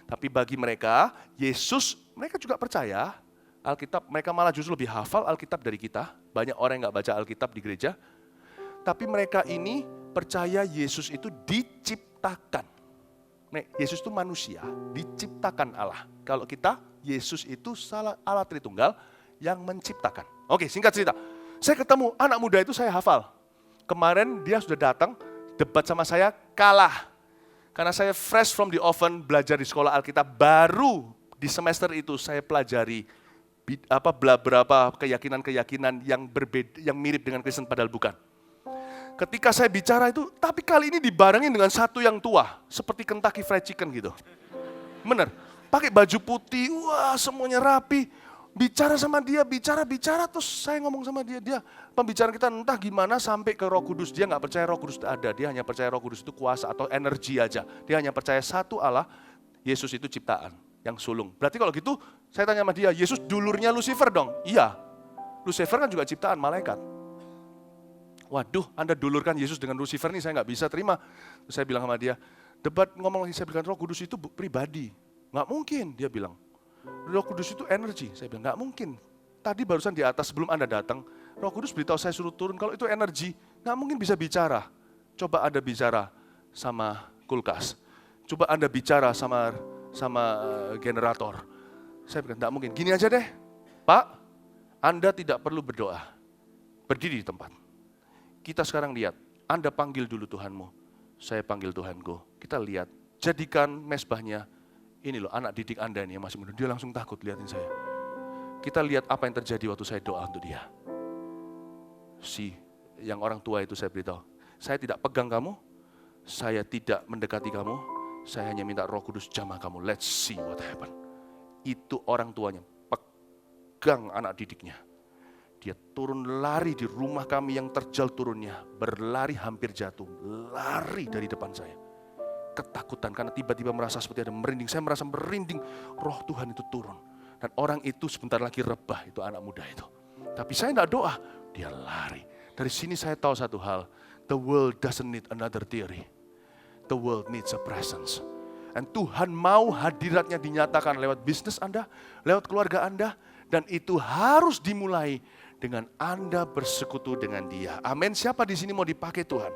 Tapi bagi mereka, Yesus, mereka juga percaya Alkitab, mereka malah justru lebih hafal Alkitab dari kita. Banyak orang yang nggak baca Alkitab di gereja. Tapi mereka ini percaya Yesus itu diciptakan. Yesus itu manusia, diciptakan Allah. Kalau kita, Yesus itu Allah Tritunggal yang menciptakan. Oke, singkat cerita. Saya ketemu anak muda itu, saya hafal. Kemarin dia sudah datang, debat sama saya, kalah. Karena saya fresh from the oven, belajar di sekolah Alkitab, baru di semester itu saya pelajari beberapa keyakinan-keyakinan yang berbeda, yang mirip dengan Kristen padahal bukan. Ketika saya bicara itu, tapi kali ini dibarengin dengan satu yang tua, seperti Kentucky Fried Chicken gitu. Bener, pakai baju putih, wah semuanya rapi. Bicara sama dia, bicara, terus saya ngomong sama dia pembicaraan kita entah gimana sampai ke Roh Kudus. Dia nggak percaya Roh Kudus itu ada, dia hanya percaya Roh Kudus itu kuasa atau energi aja. Dia hanya percaya satu Allah, Yesus itu ciptaan yang sulung. Berarti kalau gitu, saya tanya sama dia, Yesus dulurnya Lucifer dong? Iya, Lucifer kan juga ciptaan malaikat. Waduh, Anda dulurkan Yesus dengan Lucifer nih, saya nggak bisa terima. Terus saya bilang sama dia, debat ngomong, saya bilang Roh Kudus itu pribadi. Nggak mungkin, dia bilang. Roh Kudus itu energi. Saya bilang, nggak mungkin. Tadi barusan di atas sebelum Anda datang, Roh Kudus beritahu saya suruh turun, kalau itu energi, nggak mungkin bisa bicara. Coba Anda bicara sama kulkas. Coba Anda bicara sama generator. Saya bilang, nggak mungkin. Gini aja deh, Pak, Anda tidak perlu berdoa. Berdiri di tempat. Kita sekarang lihat, Anda panggil dulu Tuhanmu, saya panggil Tuhanku. Kita lihat, jadikan mezbahnya, ini loh anak didik Anda ini yang masih muda, dia langsung takut liatin saya. Kita lihat apa yang terjadi waktu saya doa untuk dia. Yang orang tua itu saya beritahu, saya tidak pegang kamu, saya tidak mendekati kamu, saya hanya minta Roh Kudus jamah kamu, let's see what happen. Itu orang tuanya, pegang anak didiknya. Dia turun lari di rumah kami yang terjal turunnya, berlari hampir jatuh, lari dari depan saya. Ketakutan karena tiba-tiba merasa seperti ada merinding. Saya merasa merinding, Roh Tuhan itu turun. Dan orang itu sebentar lagi rebah, itu anak muda itu. Tapi saya tidak doa, dia lari. Dari sini saya tahu satu hal, the world doesn't need another theory. The world needs a presence. Dan Tuhan mau hadiratnya dinyatakan lewat bisnis Anda, lewat keluarga Anda, dan itu harus dimulai dengan Anda bersekutu dengan Dia. Amin. Siapa di sini mau dipakai Tuhan?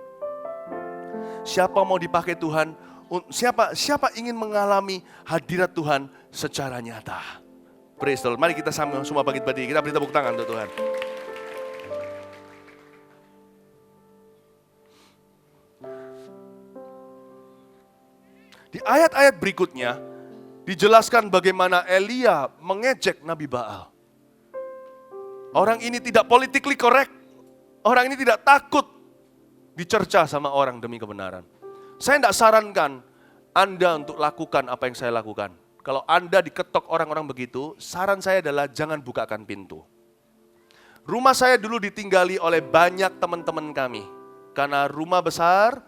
Siapa mau dipakai Tuhan? Siapa ingin mengalami hadirat Tuhan secara nyata? Praise the Lord. Mari kita semua bangkit berdiri. Kita beri tepuk tangan untuk Tuhan. Di ayat-ayat berikutnya dijelaskan bagaimana Elia mengejek Nabi Baal. Orang ini tidak politically correct. Orang ini tidak takut dicerca sama orang demi kebenaran. Saya tidak sarankan Anda untuk lakukan apa yang saya lakukan. Kalau Anda diketok orang-orang begitu, saran saya adalah jangan bukakan pintu. Rumah saya dulu ditinggali oleh banyak teman-teman kami. Karena rumah besar,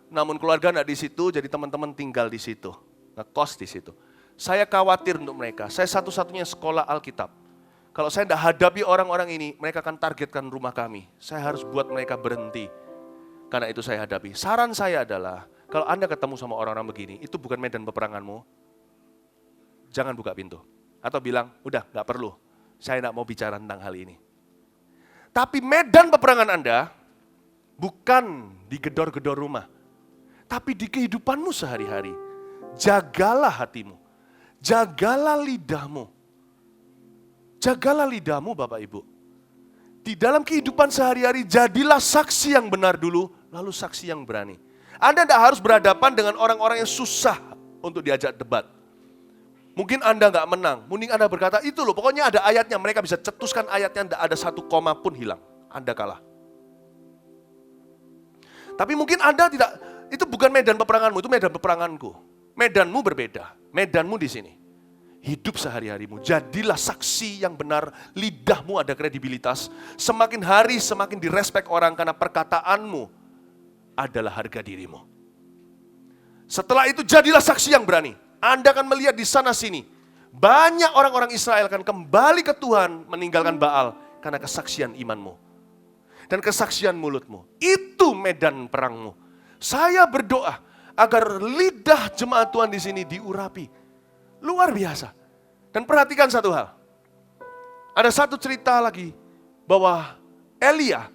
namun keluarga tidak di situ, jadi teman-teman tinggal di situ. Ngekos di situ. Saya khawatir untuk mereka. Saya satu-satunya sekolah Alkitab. Kalau saya tidak hadapi orang-orang ini, mereka akan targetkan rumah kami. Saya harus buat mereka berhenti. Karena itu saya hadapi. Saran saya adalah, kalau Anda ketemu sama orang-orang begini, itu bukan medan peperanganmu, jangan buka pintu. Atau bilang, udah gak perlu, saya gak mau bicara tentang hal ini. Tapi medan peperangan Anda, bukan di gedor-gedor rumah, tapi di kehidupanmu sehari-hari. Jagalah hatimu, jagalah lidahmu. Jagalah lidahmu Bapak Ibu. Di dalam kehidupan sehari-hari, jadilah saksi yang benar dulu, lalu saksi yang berani. Anda tidak harus berhadapan dengan orang-orang yang susah untuk diajak debat. Mungkin Anda nggak menang, mending Anda berkata, itu loh pokoknya ada ayatnya, mereka bisa cetuskan ayatnya, tidak ada satu koma pun hilang. Anda kalah. Tapi mungkin Anda tidak, itu bukan medan peperanganmu, itu medan peperanganku. Medanmu berbeda, medanmu di sini. hidup sehari-harimu. Jadilah saksi yang benar, lidahmu ada kredibilitas. Semakin hari semakin direspek orang karena perkataanmu adalah harga dirimu. Setelah itu jadilah saksi yang berani. Anda akan melihat di sana sini, banyak orang-orang Israel akan kembali ke Tuhan meninggalkan Baal karena kesaksian imanmu dan kesaksian mulutmu. Itu medan perangmu. Saya berdoa agar lidah jemaat Tuhan di sini diurapi. Luar biasa. Dan perhatikan satu hal. Ada satu cerita lagi bahwa Elia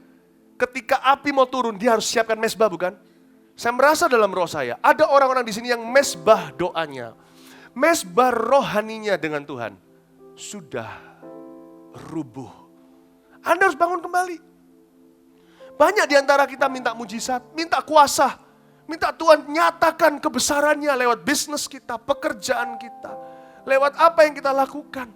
ketika api mau turun dia harus siapkan mezbah, bukan? Saya merasa dalam roh saya ada orang-orang di sini yang mezbah doanya, mezbah rohaninya dengan Tuhan sudah rubuh. Anda harus bangun kembali. Banyak di antara kita minta mujizat, minta kuasa, minta Tuhan nyatakan kebesarannya lewat bisnis kita, pekerjaan kita, lewat apa yang kita lakukan,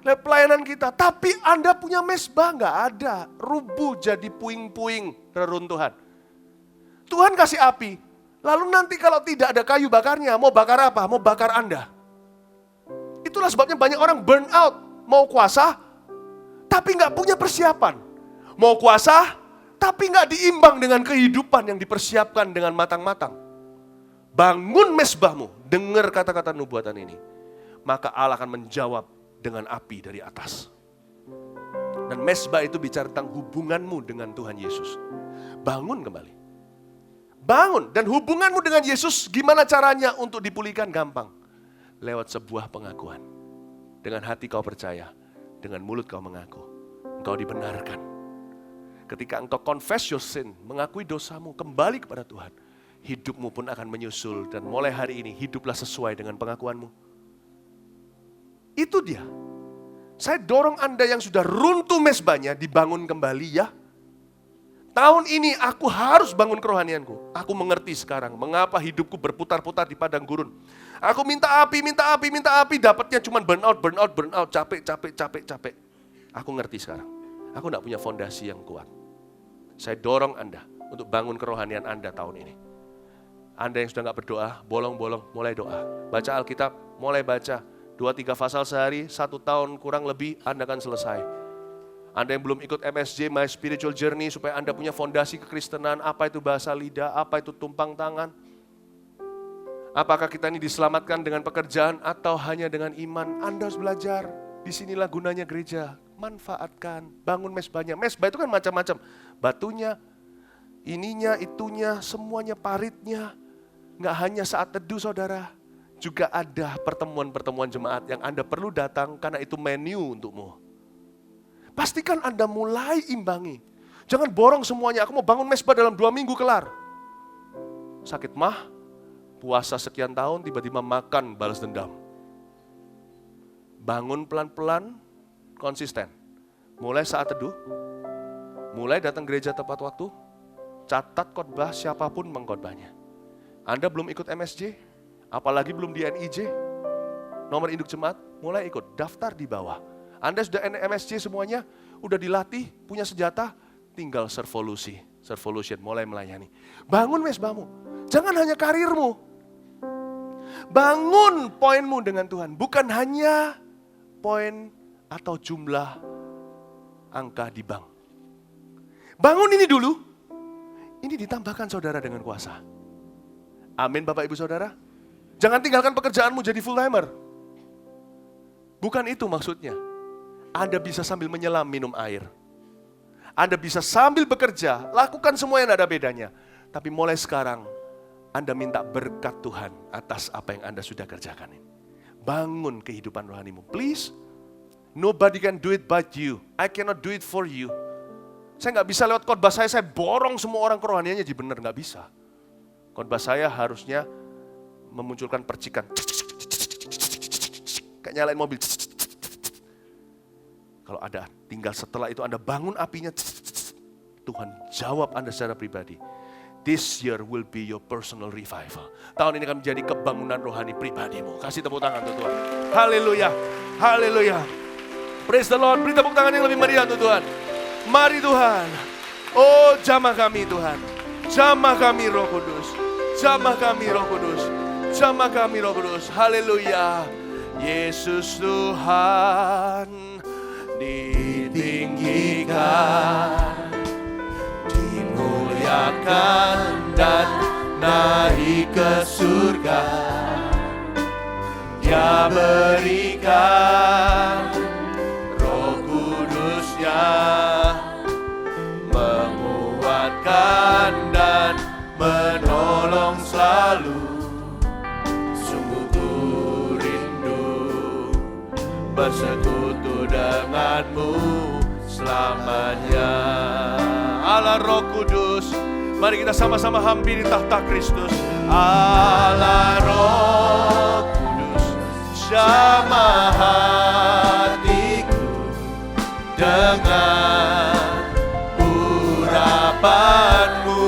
lewat pelayanan kita. Tapi Anda punya mezbah nggak ada, rubuh jadi puing-puing reruntuhan. Tuhan kasih api, lalu nanti kalau tidak ada kayu bakarnya, mau bakar apa? Mau bakar Anda. Itulah sebabnya banyak orang burn out, mau kuasa, tapi nggak punya persiapan. Mau kuasa, tapi nggak diimbang dengan kehidupan yang dipersiapkan dengan matang-matang. Bangun mezbahmu, dengar kata-kata nubuatan ini. Maka Allah akan menjawab dengan api dari atas. Dan mezbah itu bicara tentang hubunganmu dengan Tuhan Yesus. Bangun kembali. Bangun, dan hubunganmu dengan Yesus gimana caranya untuk dipulihkan? Gampang. Lewat sebuah pengakuan. Dengan hati kau percaya, dengan mulut kau mengaku. Engkau dibenarkan. Ketika engkau confess your sin, mengakui dosamu, kembali kepada Tuhan, hidupmu pun akan menyusul. Dan mulai hari ini, hiduplah sesuai dengan pengakuanmu. Itu dia. Saya dorong Anda yang sudah runtuh mezbahnya, dibangun kembali ya. Tahun ini aku harus bangun kerohanianku. Aku mengerti sekarang mengapa hidupku berputar-putar di padang gurun. Aku minta api, dapatnya cuma burn out, capek. Aku ngerti sekarang. Aku tidak punya fondasi yang kuat. Saya dorong Anda untuk bangun kerohanian Anda tahun ini. Anda yang sudah nggak berdoa, bolong-bolong, mulai doa. Baca Alkitab, mulai baca. 2-3 pasal sehari, 1 tahun kurang lebih, Anda akan selesai. Anda yang belum ikut MSJ, My Spiritual Journey, supaya Anda punya fondasi kekristenan, apa itu bahasa lidah, apa itu tumpang tangan. Apakah kita ini diselamatkan dengan pekerjaan atau hanya dengan iman? Anda harus belajar. Disinilah gunanya gereja. Manfaatkan, bangun mezbahnya. Mezbah itu kan macam-macam. Batunya, ininya, itunya, semuanya, paritnya. Nggak hanya saat teduh saudara. Juga ada pertemuan-pertemuan jemaat yang Anda perlu datang karena itu menu untukmu. Pastikan Anda mulai imbangi. Jangan borong semuanya, aku mau bangun mezbah dalam 2 minggu kelar. Sakit mah, puasa sekian tahun tiba-tiba makan balas dendam. Bangun pelan-pelan, konsisten. Mulai saat teduh, mulai datang gereja tepat waktu, catat khotbah siapapun mengkhotbahnya. Anda belum ikut MSJ, apalagi belum di NIJ, nomor induk jemaat, mulai ikut, daftar di bawah. Anda sudah MSJ semuanya, udah dilatih, punya senjata, tinggal servolution, mulai melayani. Bangun mezbahmu, jangan hanya karirmu. Bangun poinmu dengan Tuhan, bukan hanya poin atau jumlah angka di bank. Bangun ini dulu, ini ditambahkan saudara dengan kuasa. Amin Bapak Ibu Saudara. Jangan tinggalkan pekerjaanmu jadi full timer. Bukan itu maksudnya. Anda bisa sambil menyelam minum air. Anda bisa sambil bekerja, lakukan semua yang ada bedanya. Tapi mulai sekarang, Anda minta berkat Tuhan atas apa yang Anda sudah kerjakan ini. Bangun kehidupan rohanimu, please. Nobody can do it but you. I cannot do it for you. Saya nggak bisa lewat khotbah saya borong semua orang kerohaniannya jadi benar, nggak bisa. Khotbah saya harusnya memunculkan percikan. Kayak nyalain mobil. Kalau ada, tinggal setelah itu Anda bangun apinya. Tuhan jawab Anda secara pribadi. This year will be your personal revival. Tahun ini akan menjadi kebangunan rohani pribadimu. Kasih tepuk tangan untuk Tuhan. Haleluya. Haleluya. Praise the Lord. Beri tepuk tangan yang lebih meriah untuk Tuhan. Mari Tuhan. Oh jamah kami Tuhan. Jamah kami Roh Kudus. Jamah kami Roh Kudus. Jamah kami Roh Kudus. Haleluya. Yesus Tuhan ditinggikan, dimuliakan dan naik ke surga. Dia berikan Roh Kudus-Nya, menguatkan dan menolong selalu. Sungguh ku rindu bersekutu denganmu selamanya. Allah Roh Kudus, mari kita sama-sama hampiri tahta Kristus. Allah Roh Kudus, jamah hatiku dengan urapanmu.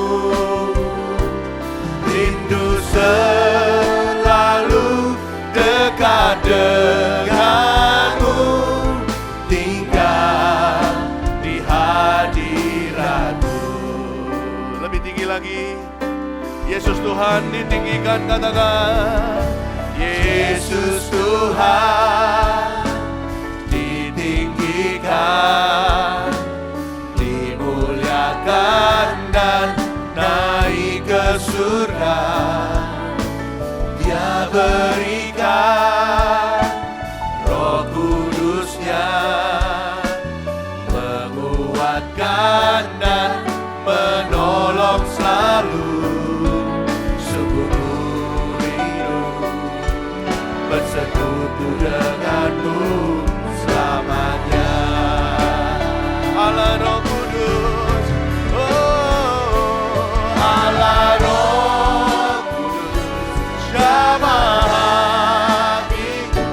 Rindu selalu dekat denganmu, tinggal di hadiratmu. Lebih tinggi lagi, Yesus Tuhan ditinggikan, katakan Yesus Tuhan ditinggikan, dimuliakan dan naik ke surga. Dia berikan Roh Kudus-Nya, menguatkan dan menolong selalu. Sungguh ku rindu bersekutu denganmu selamanya. Allah Roh Kudus, oh Allah Roh Kudus, jamah hatiku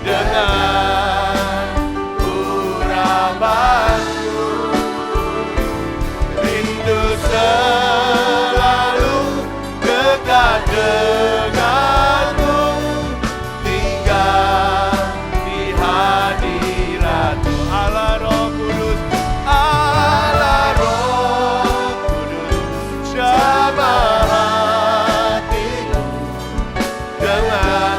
dengan urapanmu. Rindu selalu dekat denganmu, tinggal di hadiratmu. Allah Roh Kudus, Allah Roh Kudus, jamah hatiku dengan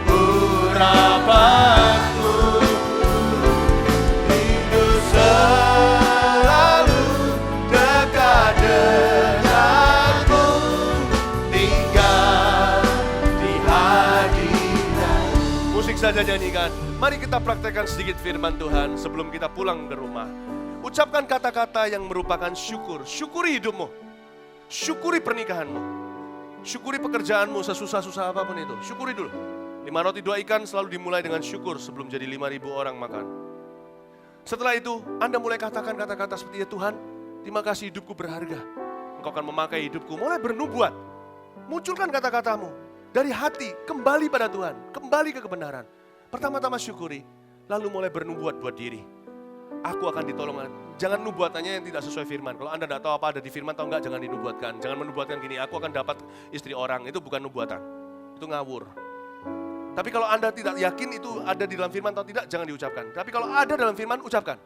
urapanmu. Rindu selalu dekat denganmu, tinggal di hadiratmu. Musik saja nyanyikan. Mari kita praktekkan sedikit firman Tuhan sebelum kita pulang ke rumah. Ucapkan kata-kata yang merupakan syukur. Syukuri hidupmu. Syukuri pernikahanmu. Syukuri pekerjaanmu sesusah-susah apapun itu. Syukuri dulu. 5 roti 2 ikan selalu dimulai dengan syukur sebelum jadi 5.000 orang makan. Setelah itu, Anda mulai katakan kata-kata seperti ya Tuhan, terima kasih hidupku berharga. Engkau akan memakai hidupku. Mulai bernubuat. Munculkan kata-katamu. Dari hati, kembali pada Tuhan. Kembali ke kebenaran. Pertama-tama syukuri. Lalu mulai bernubuat buat diri. Aku akan ditolong. Jangan nubuatannya yang tidak sesuai firman. Kalau Anda tidak tahu apa ada di firman atau enggak, jangan dinubuatkan. Jangan menubuatkan gini, aku akan dapat istri orang. Itu bukan nubuatan. Itu ngawur. Tapi kalau Anda tidak yakin itu ada di dalam firman atau tidak, jangan diucapkan. Tapi kalau ada dalam firman, ucapkan.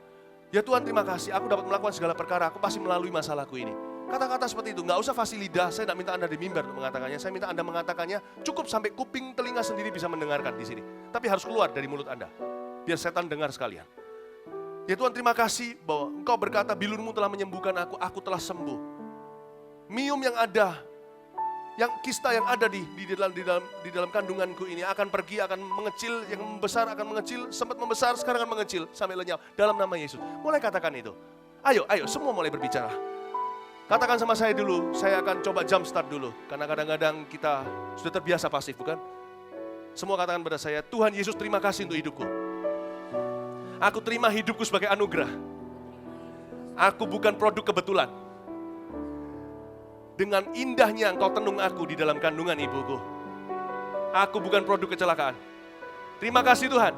Ya Tuhan, terima kasih, aku dapat melakukan segala perkara, aku pasti melalui masalahku ini. Kata-kata seperti itu, nggak usah fasih lidah, saya tidak minta Anda di mimbar untuk mengatakannya. Saya minta Anda mengatakannya, cukup sampai kuping telinga sendiri bisa mendengarkan di sini. Tapi harus keluar dari mulut Anda, biar setan dengar sekalian. Ya Tuhan, terima kasih bahwa Engkau berkata, bilurmu telah menyembuhkan aku telah sembuh. Mium yang ada, yang kista yang ada di dalam kandunganku ini akan pergi, akan mengecil, yang membesar akan mengecil, sempat membesar, sekarang akan mengecil, sampai lenyap. Dalam nama Yesus, mulai katakan itu. Ayo, semua mulai berbicara. Katakan sama saya dulu, saya akan coba jump start dulu. Karena kadang-kadang kita sudah terbiasa pasif, bukan? Semua katakan pada saya, Tuhan Yesus terima kasih untuk hidupku. Aku terima hidupku sebagai anugerah. Aku bukan produk kebetulan. Dengan indahnya Engkau tenung aku di dalam kandungan ibuku. Aku bukan produk kecelakaan. Terima kasih Tuhan.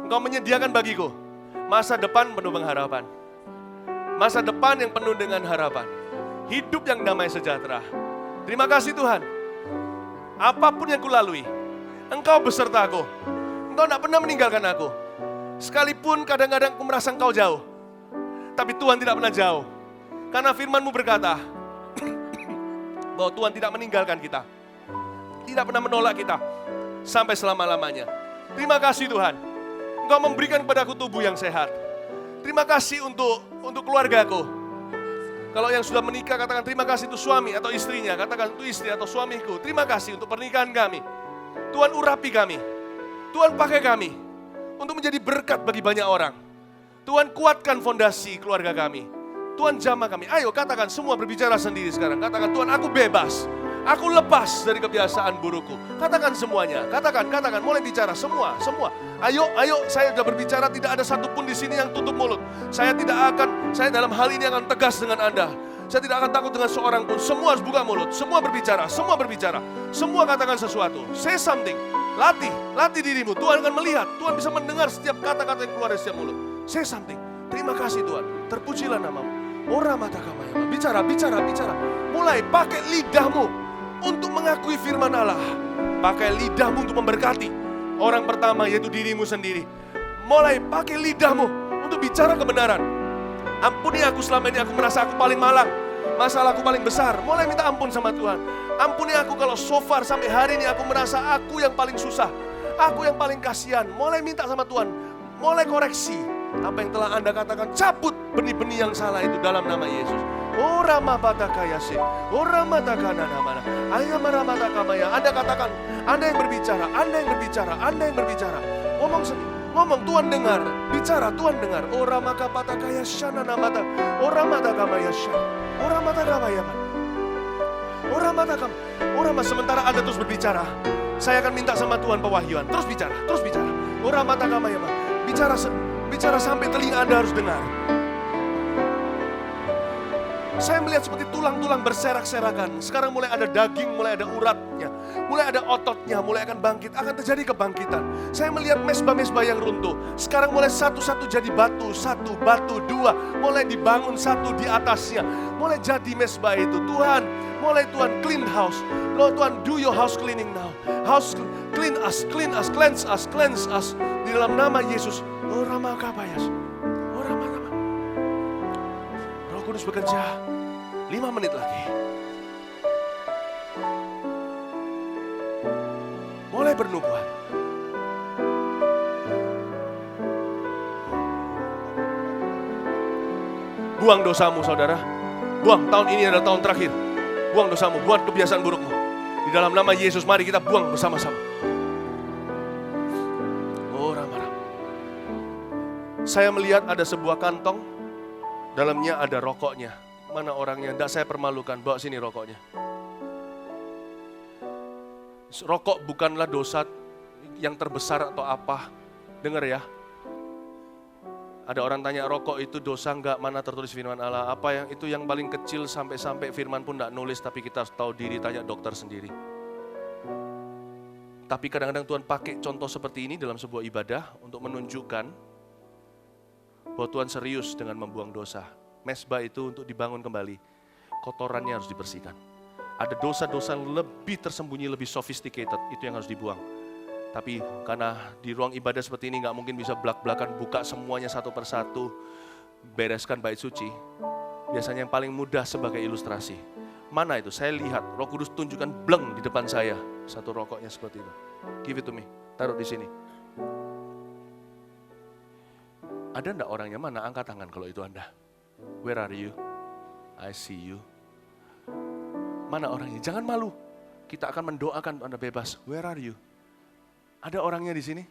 Engkau menyediakan bagiku masa depan penuh pengharapan. Masa depan yang penuh dengan harapan. Hidup yang damai sejahtera. Terima kasih Tuhan. Apapun yang kulalui, Engkau besertaku. Engkau tidak pernah meninggalkan aku. Sekalipun kadang-kadang aku merasa Engkau jauh. Tapi Tuhan tidak pernah jauh. Karena firman-Mu berkata, bahwa Tuhan tidak meninggalkan kita. Tidak pernah menolak kita. sampai selama-lamanya. Terima kasih Tuhan, Engkau memberikan kepadaku tubuh yang sehat. Terima kasih untuk keluargaku. Kalau yang sudah menikah, katakan terima kasih untuk suami atau istrinya. Katakan untuk istri atau suamiku. Terima kasih untuk pernikahan kami. Tuhan urapi kami. Tuhan pakai kami untuk menjadi berkat bagi banyak orang. Tuhan kuatkan fondasi keluarga kami. Tuhan jamah kami. Ayo katakan semua berbicara sendiri sekarang. Katakan Tuhan aku bebas. Aku lepas dari kebiasaan burukku. Katakan semuanya. Katakan. Mulai bicara semua. Ayo, saya sudah berbicara, tidak ada satupun di sini yang tutup mulut. Saya dalam hal ini akan tegas dengan Anda. Saya tidak akan takut dengan seorang pun. Semua harus buka mulut, semua berbicara. Semua katakan sesuatu. Say something. Latih dirimu. Tuhan akan melihat. Tuhan bisa mendengar setiap kata-kata yang keluar dari setiap mulut. Say something. Terima kasih Tuhan. Terpujilah namamu. Ora mata kamaya. Bicara. Mulai pakai lidahmu untuk mengakui firman Allah. Pakai lidahmu untuk memberkati. Orang pertama yaitu dirimu sendiri. Mulai pakai lidahmu untuk bicara kebenaran. Ampuni aku selama ini aku merasa aku paling malang. Masalahku paling besar. Mulai minta ampun sama Tuhan. Ampuni aku kalau so far sampai hari ini aku merasa aku yang paling susah. Aku yang paling kasihan. Mulai minta sama Tuhan. Mulai koreksi. Apa yang telah Anda katakan, cabut benih-benih yang salah itu dalam nama Yesus. Ora mabata kayase, ora mata kana namana. Ayamara mata kamaya. Anda katakan, Anda yang berbicara. Ngomong Tuhan dengar, bicara Tuhan dengar. Ora maka pata kaya shana namata. Ora mata kamaya shana. Ora mata kamaya. Ora mata kam. Ora mas sementara Anda terus berbicara, saya akan minta sama Tuhan pewahyuan. Terus bicara. Ora mata kamaya. Bicara sampai telinga Anda harus dengar. Saya melihat seperti tulang-tulang berserak-serakan. Sekarang mulai ada daging, mulai ada uratnya, mulai ada ototnya, mulai akan bangkit. Akan terjadi kebangkitan. Saya melihat mesbah-mesbah yang runtuh. Sekarang mulai satu-satu jadi batu, satu batu, dua. Mulai dibangun satu di atasnya. Mulai jadi mesbah itu. Tuhan, Tuhan clean house. Lord Tuhan, do your house cleaning now. House cleanse us. Di dalam nama Yesus. Oh Rama Kabayas. Oh Rama. Roh Kudus bekerja 5 menit lagi. Mulai bernubuat. Buang dosamu saudara. Buang, tahun ini adalah tahun terakhir. Buang dosamu, buang kebiasaan burukmu. Di dalam nama Yesus mari kita buang bersama-sama. Oh Rama. Saya melihat ada sebuah kantong, dalamnya ada rokoknya. Mana orangnya? Tidak saya permalukan, bawa sini rokoknya. Rokok bukanlah dosa yang terbesar atau apa. Dengar ya. Ada orang tanya rokok itu dosa enggak? Mana tertulis firman Allah? Apa yang itu yang paling kecil sampai firman pun enggak nulis, tapi kita harus tahu diri, tanya dokter sendiri. Tapi kadang-kadang Tuhan pakai contoh seperti ini dalam sebuah ibadah untuk menunjukkan bahwa Tuhan serius dengan membuang dosa. Mesbah itu untuk dibangun kembali. Kotorannya harus dibersihkan. Ada dosa-dosa lebih tersembunyi, lebih sophisticated, itu yang harus dibuang. Tapi karena di ruang ibadah seperti ini gak mungkin bisa belak-belakan buka semuanya satu persatu, bereskan bait suci. Biasanya yang paling mudah sebagai ilustrasi. Mana itu? Saya lihat Roh Kudus tunjukkan bleng di depan saya. Satu rokoknya seperti itu. Give it to me. Taruh di sini. Ada enggak orangnya? Mana? Angkat tangan kalau itu Anda. Where are you? I see you. Mana orangnya? Jangan malu. Kita akan mendoakan Anda bebas. Where are you? Ada orangnya di sini?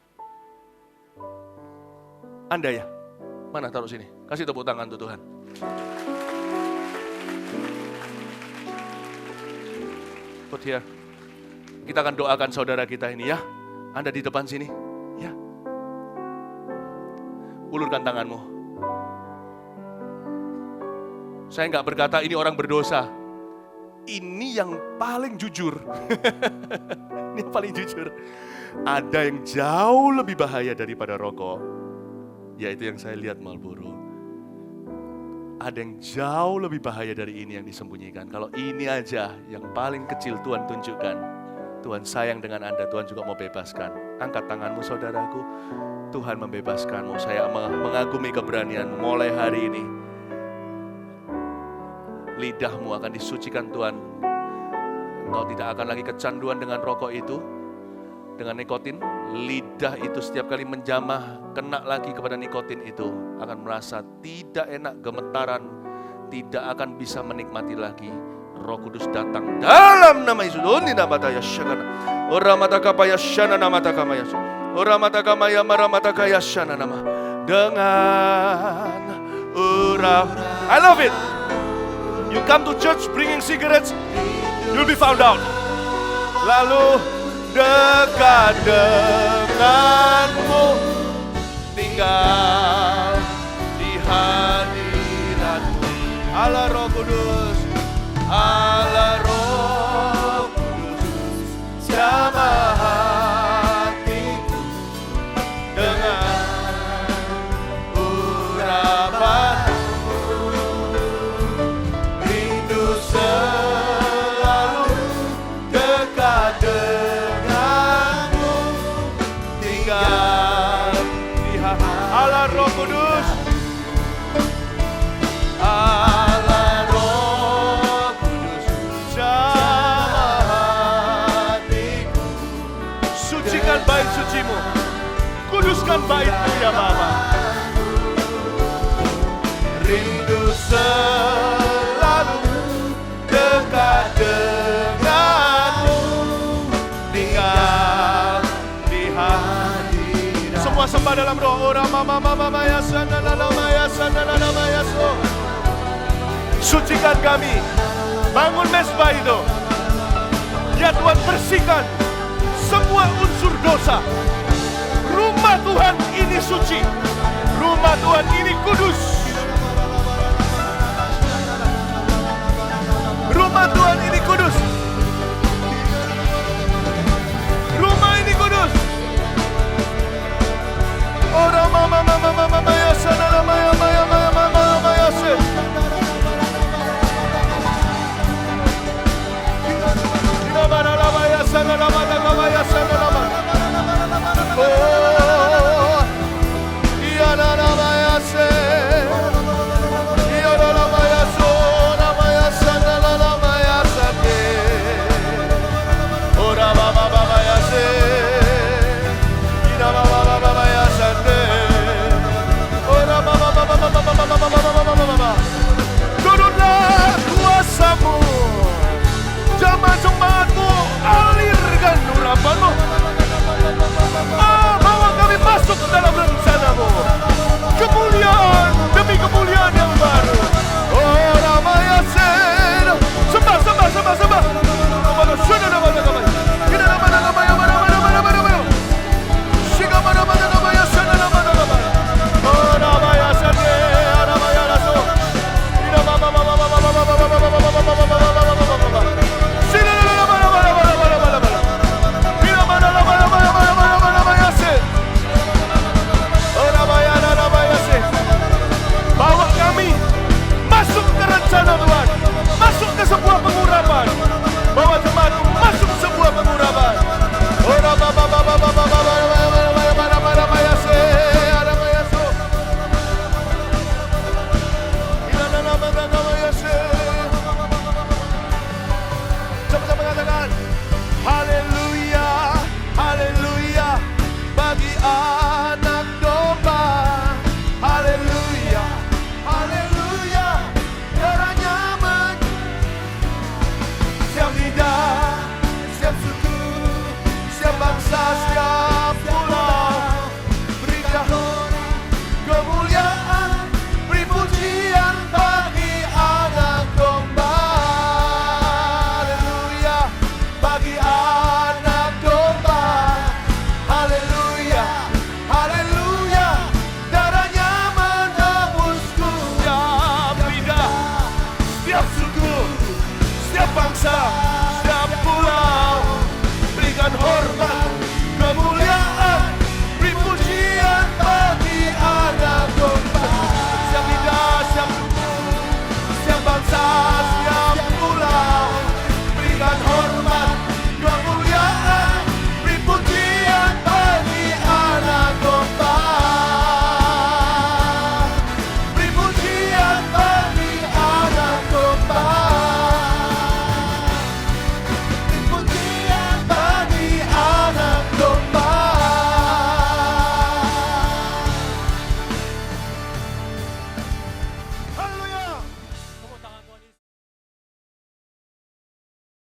Anda ya? Mana? Taruh sini. Kasih tepuk tangan untuk Tuhan. Put here. Kita akan doakan saudara kita ini ya. Anda di depan sini. Ya. Ulurkan tanganmu. Saya enggak berkata ini orang berdosa. Ini yang paling jujur. Ini yang paling jujur. Ada yang jauh lebih bahaya daripada rokok. Yaitu yang saya lihat Marlboro. Ada yang jauh lebih bahaya dari ini yang disembunyikan. Kalau ini aja yang paling kecil Tuhan tunjukkan. Tuhan sayang dengan Anda, Tuhan juga mau bebaskan. Angkat tanganmu saudaraku. Tuhan membebaskanmu. Saya mengagumi keberanianmu mulai hari ini. Lidahmu akan disucikan Tuhan. Engkau tidak akan lagi kecanduan dengan rokok itu. dengan nikotin, lidah itu setiap kali menjamah, kena lagi kepada nikotin itu, akan merasa tidak enak, gemetaran, tidak akan bisa menikmati lagi. Roh Kudus datang dalam nama Yesus. Ninamata yashana. Ora mataka payashana namataka mayas. Ora mataka maya maramataka yashana nama. Dengan I love it. You come to church bringing cigarettes, you'll be found out. Lalu dekat denganmu, tinggal di hadiratmu. Allah Roh Kudus, Allah Roh Kudus, jamah hatiku dengan urapanmu. Rindu selalu dekat denganmu, tinggal di Allah Roh Kudus, Allah Roh Kudus, jamah hatiku. Sucikan bait sucimu, kuduskan baitmu ya Bapa. Rindu selalu dekat denganmu, tinggal di hadirat. Semua sembah dalam roh. Ora mama mama maya sana lala maya sana lala maya so. Sucikan kami, bangun mezbah itu. Ya Tuhan, bersihkan semua unsur dosa. Rumah Tuhan ini suci, rumah Tuhan ini kudus. Rumah Tuhan